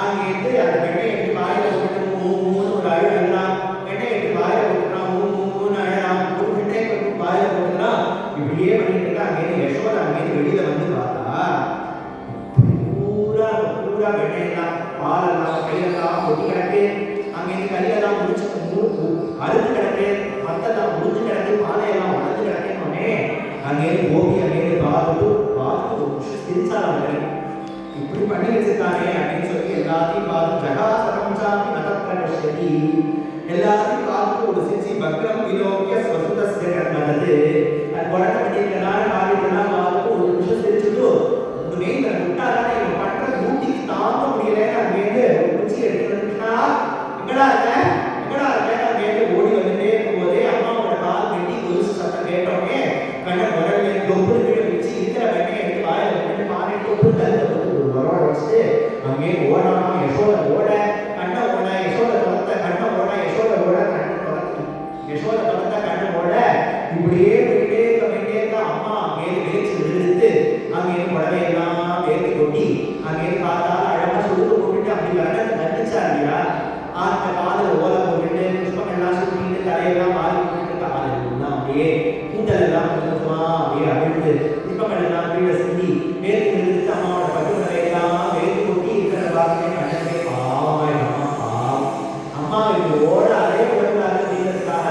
[SPEAKER 1] அங்கேருந்து அந்த வெண்ணையை எடுத்து வாயில போட்டு மூணு ஒரு அழுகிறான். வெண்ணையை எடுத்து வாயில போட்டுக்கிறான். மூணு அழகான். ஒரு வெண்ணையை கொண்டு வாயில போட்டுக்கிறான். இப்படியே பண்ணிட்டு இருக்கா. அங்கேருந்து யசோதா அங்கேருந்து வெளியில வந்து பார்த்தா பூரா வெண்ணையெல்லாம் பாலெல்லாம் கையெல்லாம் ஒட்டி கிடக்கு. அங்கேருந்து கையெல்லாம் முடிச்சு அறுத்து கிடக்கு. மத்தெல்லாம் முடிஞ்சு கிடக்கு. பாலையெல்லாம் வளர்ந்து கிடக்குன்னொடனே அங்கேருந்து ஓவி அங்கேருந்து பார்த்துட்டு ஒரு சிரிச்சாலும் இப்படி பண்ணி வச்சிருக்கானே அப்படின்னு சொல்லி எல்லாத்தையும் பார்த்து ஜகாசரம் சாப்பி நகப்பிரகதி எல்லாத்தையும் பார்த்து ஒரு சிரிச்சி பக்ரம் விலோக்கிய ஸ்வசுதஸ்ய கர்மனது அது குழந்தை பண்ணியிருக்கனால காரியத்தெல்லாம் பார்த்துட்டு ஒரு நிமிஷம் சிரிச்சுட்டு ஒன்றுமே இந்த முட்டாளான இவன் பண்ற ஊட்டிக்கு தாங்க முடியலன்னு அங்கேருந்து ஒரு குச்சி எடுத்து வந்துட்டுனா எங்கடா இருக்க அங்கேருந்து ஓடி வந்துட்டே இருக்கும்போதே அம்மாவோட கால் வெட்டி கொலுசு சத்தம் கேட்டோடனே கண்ணை முரல் தொப்புள் கீழே வச்சு இருக்கிற வெண்ணையை எடுத்து வாயில போட்டு பானை தொப்பு கல்ல போட்டு ஒரு வரோட வச்சுட்டு அங்கே ஓடானா யசோத ஓட கண்ணை ஓட யசோத தொடர்த்த கண்ணை ஓட யசோத ஓட கண்ணை தொடர்த்து யசோத தொடர்த்த கண்ணை ஓட இப்படியே போயிட்டே இருக்க அம்மா அங்கேருந்து வேச்சு விழுத்து அங்கேருந்து புடவையெல்லாம் வேர்த்து கொட்டி அங்கேருந்து பார்த்தாலும் அழகா சுடுத்து போட்டுட்டு அப்படி வரணும் கண்டிச்சா இல்லையா? அந்த காதில் ஓலை போட்டுட்டு புஷ்பங்கள்லாம் சுட்டிட்டு தலையெல்லாம் மாறி போட்டுட்டு காதெல்லாம் அப்படியே கூந்தலெல்லாம் கொஞ்சமா அப்படியே அவிழ்த்து புஷ்பங்கள் எல்லாம் கீழே சிந்தி வேர்த்து விழுத்து அம்மாவோட பட்டு வரையெல்லாம் வேர்த்து கொட்டி இருக்கிற பார்த்து கண்ணே பாவம் அம்மா இப்படி ஓட அதே உடம்புலாக அப்படிங்கிறதுக்காக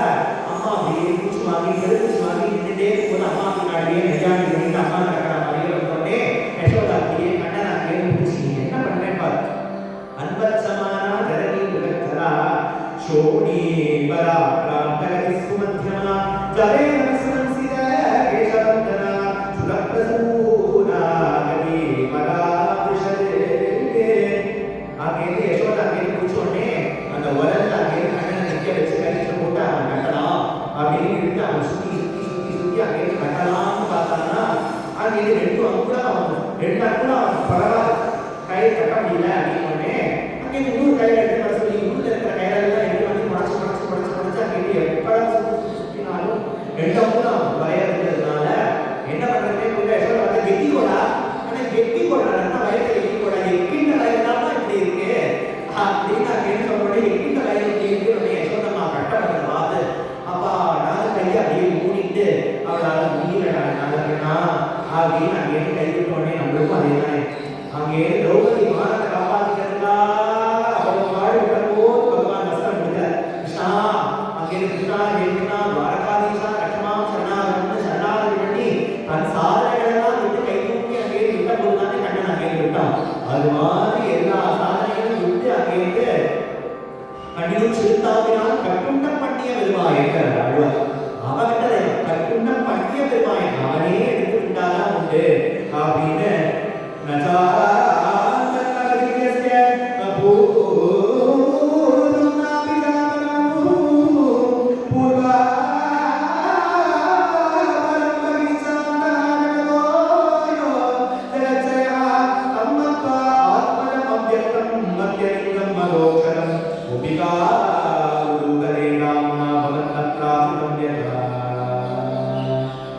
[SPEAKER 1] அம்மா அப்படியே பூச்சி வாங்கி பெருப்பூச்சி வாங்கி நின்றுட்டே போது அம்மா முன்னாடியே நெஜாண்டி பண்ணிட்டு அம்மா நடக்கிற மாதிரியே வந்தோடனே யசோதா அப்படியே கண்ணன் அங்கே பூச்சி என்ன பண்ணேன் பாரு அன்பத்சமானா ஜனனி விரக்தரா சோனி பரா பிராந்தகதி சுமத்யமா ஜவேன விஸ்வம்சித கேசவந்தனா சுரப்ரசூனா கதி பரா விஷதே அங்கேருந்து யசோதா அங்கேருந்து பூச்சோடனே அந்த உரல்ல அங்கேருந்து கண்ணனை நிற்க வச்சு கழிச்சு போட்டு அவன் கட்டலாம் அப்படின்னு இருந்து அவன் சுத்தி அங்கேருந்து கட்டலாம்னு பார்த்தான்னா அங்கேருந்து ரெண்டு அங்குலம் அவன் பரவாயில்ல கையை கட்ட முடியல அப்படின்னு அங்கே இன்னொரு கையை எடுத்து வர சொல்லி உள்ள இருக்கிற கையெல்லாம் எடுத்து வந்து மறைச்சு அங்கே எப்படா சுத்தினாலும் ரெண்டு அங்குலம் வரையறதுனால என்ன பண்றதுனே புரியல. யசோதா வந்து கெட்டி போடா ஆனால் கெட்டி போடுறாங்கன்னா வயத்தை கெட்டி போடா எக்கின்ற வயதாமா இப்படி இருக்கு அப்படின்னு அங்கேன்னு சொல்றோட எக்கின்ற வயது இப்படி இருக்கு யசோதம்மா கட்டப்பட்ட பார்த்து அப்பா நான் கையை அப்படியே மூடிட்டு அவளால் முடியலடா நல்லதுன்னா அப்படின்னு அங்கேருந்து கை விட்டோடனே நம்மளுக்கும் அதே தானே அங்கே திரௌபதி மானத்தை காப்பாற்றிக்கிறதுக்காக அவள் வாழ்விட்ட போது பகவான் வஸ்திரம் கொடுக்கிறார். கிருஷ்ணா அங்கே கிருஷ்ணா துவாரகாதீசா லட்சமாம் சரணாகதி பண்ணி தன் சாதனைகளெல்லாம் விட்டு கை தூக்கி அங்கே விட்ட போது தானே கண்ணன் அங்கே விட்டான். அது மாதிரி எல்லா சாதனைகளும் விட்டு அங்கேருந்து கண்ணிலும் சிறுத்தாவினால் கட்டுண்டம் பண்ணிய பெருமாயன் அழுவார். அவகிட்ட கட்டுண்டம் பண்ணிய பெருமாயன் அவனே எடுத்து விட்டாதான் உண்டு அப்படின்னு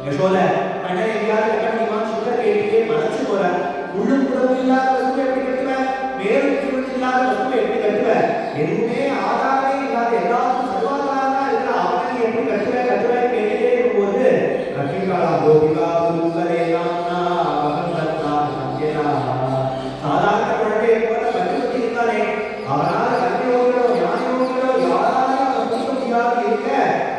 [SPEAKER 1] யசோத கண்ணனை எங்கேயாவது கட்ட முடியுமா? சுகர் கேட்டுக்கே மனசு போறார். உள்ளும் புறமும் இல்லாத வஸ்துவை எப்படி கட்டுவேன்? மேலும் கீழும் இல்லாத வஸ்துவை எப்படி கட்டுவேன்? எதுவுமே ஆதாரமே இல்லாத எல்லாத்துக்கும் சர்வாதாரமா இருக்கிற அவனை எப்படி கட்டுவேன் கேட்டுட்டே இருக்கும்போது கட்டிக்காலா கோபிகா பூங்கலையெல்லாம் சாதாரண குழந்தையை போல கட்டுப்பட்டு இருக்கானே அவனால் கல்வியோர்களோ ஞானியோர்களோ யாராலும் அவன் பூர்த்தியாக இருக்க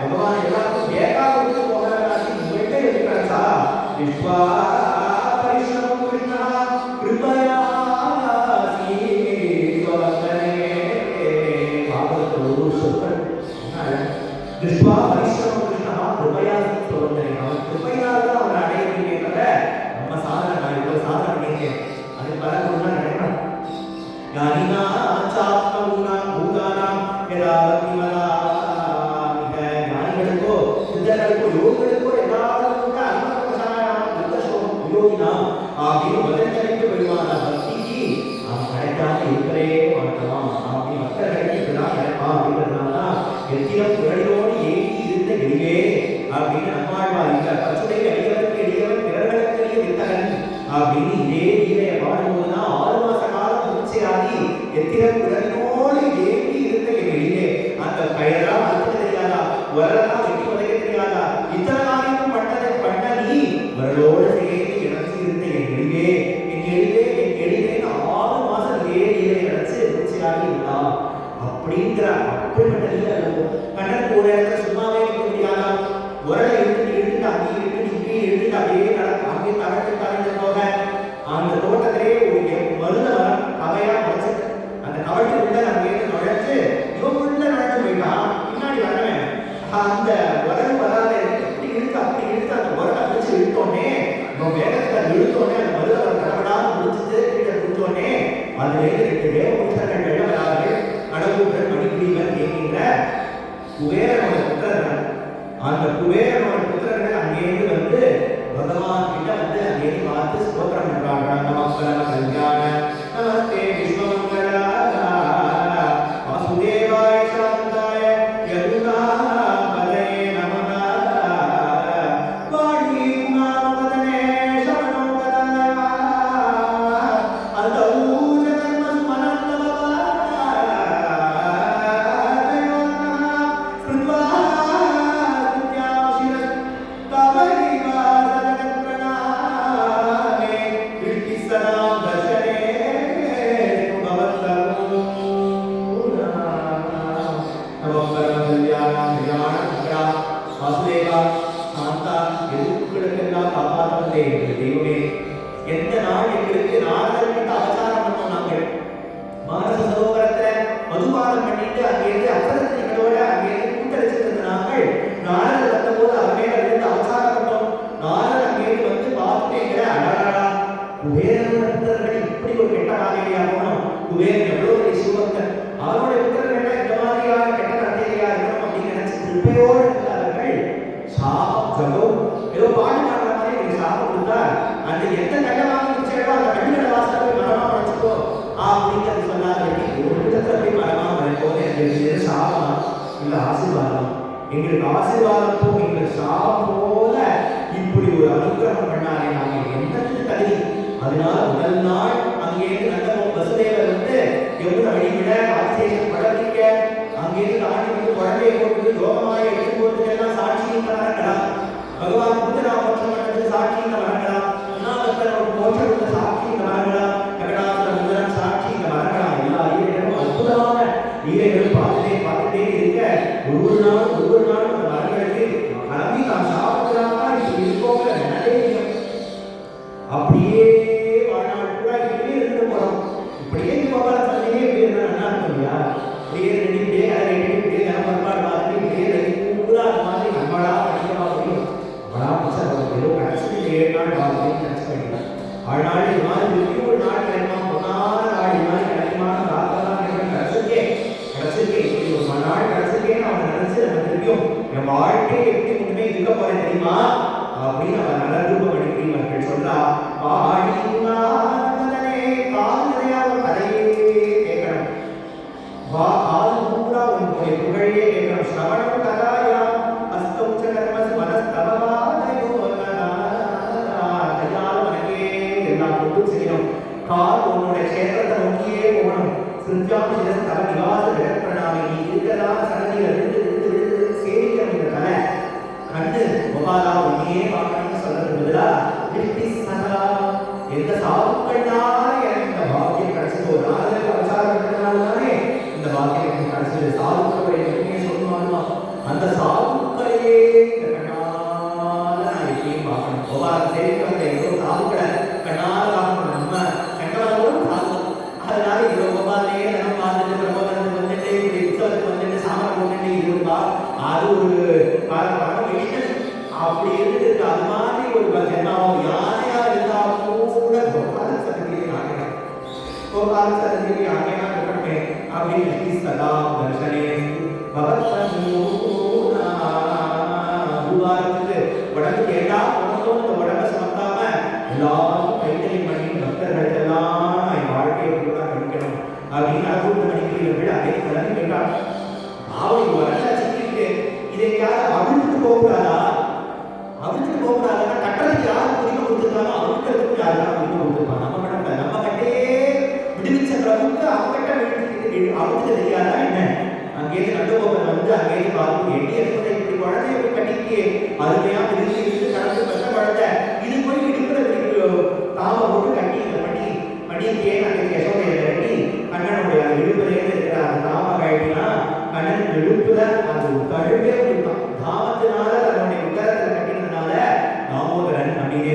[SPEAKER 1] பகவான் எல்லாருக்கும் ஏகா கொடுத்து போகிறார். உங்கள்கிட்ட இருக்கிறா விஸ்வா பரிஷ்ணம் கிருஷ்ணா கிருபயா விஸ்வா பரிஷ்ணம் கிருஷ்ணா கிருபயா சோதனை அவன் கிருபையால் தான் அவனை அடையக்கூடிய தவிர நம்ம சாதனை நான் இவ்வளவு சாதனை பண்ணியிருக்கேன் அது பல குணம் நடக்கணும். யாரினா சாத்மகுணா பூதானாம் அப்படின்னு முதலிட்டு போயிடுவான். பக்திக்கு அவன் கிடைக்காம இருக்கவே மாட்டான். அப்படி பக்தர்களுக்கு இப்படிதான் கிடைப்பா அப்படின்றதுனால எத்திரம் புகழோடு ஏங்கி இருந்த எளிவே அப்படின்னு நம்மாழ்வார் இந்த பசுடைய அடியவருக்கு எளியவன் பிறர்களுக்கு வித்தகன் அப்படின்னு இதே கீதையை பாடும்போதுதான் 6 மாச காலம் முடிச்சையாகி எத்திரம் புகழோடு ஏங்கி இருந்த எளிவே அந்த கயரா அழுத்த தெரியாதா, வரலாம் வெட்டி உதைக்க தெரியாதா, இத்தனை காரியமும் பண்ண நீ வரலோடு சேர்ந்து இணைச்சு இருந்த என் எளிவே 6 மாசம் இதே கீதையை நினைச்சு முடிச்சையாகி இருந்தான் அப்படிங்கிற அப்படிப்பட்ட கண்ணன் கூட சும்மாவே இருக்க முடியாதா, உரலை இழுத்துட்டு அங்கேயும் இங்கேயும் இழுத்துட்டு அப்படியே அங்கேயும் தகட்டு போக அந்த தோட்டத்திலே ஒரு மருத மரம் கவையா முளைச்சிட்டு அந்த கவட்டுக்குள்ள அங்கேயிருந்து நுழைச்சு இவன் உள்ள நுழைச்சு போயிட்டான். பின்னாடி வரவேன் அந்த உரல் வராத இப்படி இழுத்து அப்படி இழுத்து அந்த உரலை பிடிச்சு இழுத்தோடனே இவன் வேகத்துக்கு அது இழுத்தோடனே அந்த மருத மரம் கடவுடாது முடிச்சுட்டு கீழே கொடுத்தோடனே அதுலேருந்து 2 தேவபுருஷர்கள் வெள்ள வரார்கள். கடவுள் மணிபுரிவர் என்கின்ற குபேரனோட புத்திரர்கள். அந்த குபேரனோட புத்திரர்கள் அங்கேயிருந்து வந்து பகவான் கிட்ட வந்து அங்கேயிருந்து பார்த்து ஸ்தோத்திரம் பண்றாங்க. நமஸ்காரம் கல்யாண நமஸ்தே விஸ்வமங்களா வாசுதேவாய சாந்தாய யதுனா பதே நமஹ வாணி குணாமதனே சமணோ கதா அந்தௌ எந்த நாள் எங்களுக்கு நாரதர்கிட்ட அவதாரம் பண்ணோம். நாங்கள் மானச சரோவரத்துல மதுபானம் பண்ணிட்டு அங்கேயிருந்து அப்சரஸ்திகளோட அங்கேயிருந்து கூட்டடிச்சிருந்த நாங்கள் நாரதர் வந்தபோது அவர் மேல இருந்து அவதாரம் பண்ணோம். நாரதர் அங்கேயிருந்து வந்து பார்த்துட்டேங்கிற அடடா குபேரனோட புத்தர்கள் இப்படி ஒரு கெட்ட மாதிரியா போனோம். குபேரன் எவ்வளவு பெரிய சிவபக்தன், அவரோட புத்தர்கள் இந்த மாதிரியாக கெட்ட நடத்தையா இருக்கணும் அப்படின்னு நினைச்சு கிருப்பையோடு இருந்தார்கள். சாபம் ஜகம் ஏதோ பாடு பாடுற மாதிரி ஒரு சாபம் கொடுத்தார். அந்த எந்த கண்ணை வாங்கி வச்சோ அந்த கண்ணோட வாசல போய் மரமா வச்சுக்கோ அப்படிங்கிறது சொன்னார். ஒரு விதத்துல போய் மரமா வரைக்கும் எங்களுக்கு சாபம் இல்ல ஆசீர்வாதம், எங்களுக்கு ஆசீர்வாதம் போகும் எங்களுக்கு சாபம் போல இப்படி ஒரு அனுகிரகம் பண்ணாரே நாங்கள் என்னத்துக்கு தகுதி. அதனால முதல் நாள் அங்கேயிருந்து நல்ல வசுதேவர் வந்து எவ்வளவு வழிவிட ஆதிசேஷன் படவிக்க அங்கேயிருந்து தாண்டி வந்து குழந்தையை போட்டு யோகமாக எடுத்து போட்டுக்கெல்லாம் சாட்சியின் வரங்களா, பகவான் புத்தராமோட்சம் பண்ணது சாட்சியின் வரங்களா, உண்ணாமத்தர் மோட்சம் கொடுத்த சாட்சியின் வரங்களா, ககடாசுர முதலம் சாட்சியின் வரங்களா, எல்லா லீலைகளும் அற்புதமான லீலைகளும் பார்த்துட்டே இருக்க ஒவ்வொரு நாளும் அந்த வரங்களுக்கு நம்பி நான் சாப்பிடுறாங்க இப்படி இருக்கோங்க நிறைய அப்படியே வாழ்நாள் கூட இப்படியே இருந்துட்டு போறோம். இப்படியே கோபால தந்தையே இப்படி இருந்தா நல்லா இருக்கும் இல்லையா? இப்படியே ரெடி இப்படியே அதை ரெடி இப்படியே நிலமற்பாடு மாதிரி இப்படியே பூரா அது மாதிரி நம்மளா படிக்கவா முடியும்? நம்மளா புதுசாக ஏதோ கடைசி 7 நாள் வாழ்க்கையும் கடைசி பண்ணிக்கலாம். வாழ்நாள் இது மாதிரி ஒரு நாள் கிடைக்குமா, பொன்னாத நாள் இது மாதிரி கிடைக்குமான ராத்தெல்லாம் கிடைச்சிருக்கே இப்படி ஒரு நாள் கிடைச்சிருக்கே அவனை நினைச்சு நம்ம திரும்பியும் என் வாழ்க்கையை எப்படி முன்னே இருக்க போறேன் தெரியுமா அப்படின்னு அவன் நலரூப மணிபுரிவர்கள் சொல்றா. பாடினே கால் நிறையா ஒரு கதையே கேட்கணும், கால் பூரா உன்னுடைய புகழையே கேட்கணும். ஸ்ரவணம் கதாயா அஸ்தௌச்ச கர்மஸ் மனஸ்தவமாதயோ கையால் உனக்கே எல்லாம் கொண்டு செய்யணும். கால் உன்னுடைய கஷேத்திரத்தை நோக்கியே போகணும். சிருத்தியாம் சிரஸ்தவ நிவாச ஜெகத்பிரணாமி நீ இருக்கிறதான சன்னதியில் இருந்து சேவிக்கணும். இந்த கலை கண்டு கோபாலா உன்னையே பார்க்கணும்னு சொல்றது பதிலா எந்த சாதுக்கள்னால எனக்கு இந்த பாக்கியம் கிடைச்சது, ஒரு நாளுக்கு அவசாரத்தினாலே இந்த பாக்கியம் எனக்கு கிடைச்சது. சாதுக்களுடைய உண்மையை சொல்லுவாங்க, அந்த சாதுக்களையே இந்த கண்ணால நான் எப்படியும் பார்க்கணும். கோபாலம் சேவிக்க வந்த எவ்வளோ சாதுக்களை கண்ணால பார்க்கணும். நம்ம கண்டவர்களும் சாது, அதனால இவ்வளோ கோபாலையே நம்ம பார்த்துட்டு பிரபோதனத்துக்கு வந்துட்டு இப்படி உற்சவத்துக்கு வந்துட்டு சாமரம் போட்டுட்டு இருப்பா. அது ஒரு பணம் வைஷ்ணவ் அப்படி இருந்துட்டு அது மாதிரி ஒரு ஜென்மாவும் யாரையா இருந்தாலும் கூட கோபால சதகிரி ஆகையா இருக்கட்டும் அப்படின்னு சதா தர்ஷனே குருவாரத்துக்கு உடம்பு கேட்டா உடம்பு இந்த உடம்பை சமத்தாம எல்லாரும் கைத்தறி போகக்கூடாதா? அவிழ்த்துட்டு போகக்கூடாதுன்னா கட்டுறதுக்கு யாருக்கு உரிமை கொடுத்துருக்காங்க, அவிழ்க்கிறதுக்கு யாருக்காக உரிமை கொடுத்துருப்பாங்க? நம்ம பண்ண நம்ம கட்டே விடுவிச்ச பிரபுக்கு அவங்ககிட்ட அவிழ்த்து தெரியாதா என்ன? அங்கேயிருந்து நடுவோவர் வந்து அங்கேயிருந்து பார்த்து எண்ணி எடுப்பதை இப்படி குழந்தைய போய் கட்டிக்கு அருமையா விரிஞ்சு இருந்து கடந்து பெற்ற குழந்தை இது போய் இடுப்புல தாம போட்டு கட்டி இந்த பண்ணிக்கே அன்னைக்கு யசோதையை கட்டி கண்ணனுடைய அந்த இடுப்புலேருந்து இருக்கிற அந்த தாம கட்டினா கண்ணன் இடுப்புல அது கழுவே கொடுத்தான். தாமத்தினால தன்னுடைய உதரத்தை கட்டினதுனால தாமோதரன் அப்படின்னே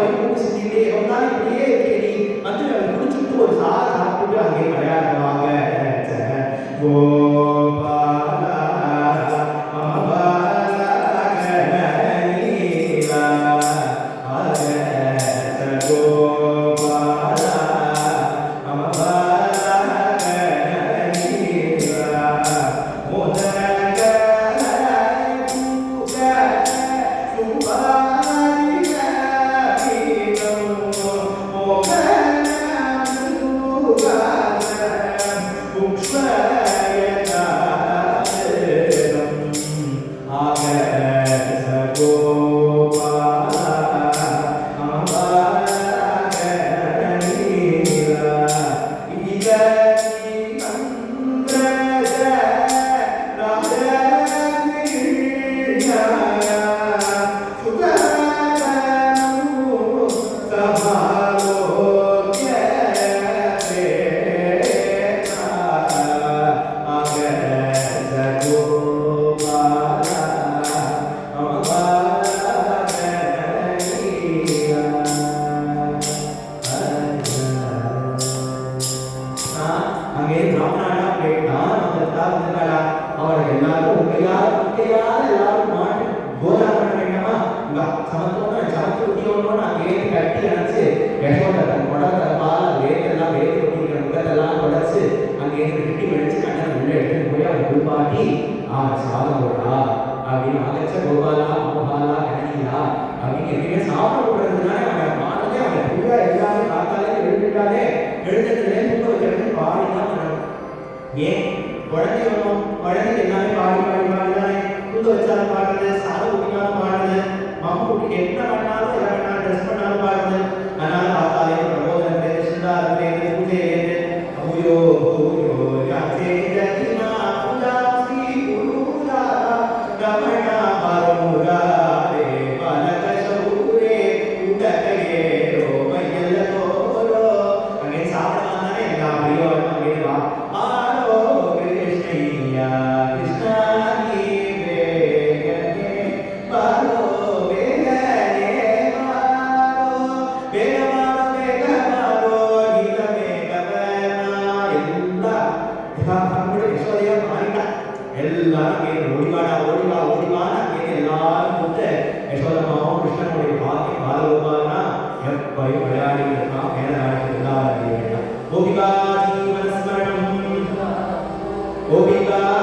[SPEAKER 1] அப்பையும் மூக்கு சிந்திட்டே இருந்தாலும் இப்படியே இருக்கே நீ வந்து குடிச்சுட்டு ஒரு சாப்பிட்டு அங்கே விளையாடுவாங்க. கோபாலா Govinda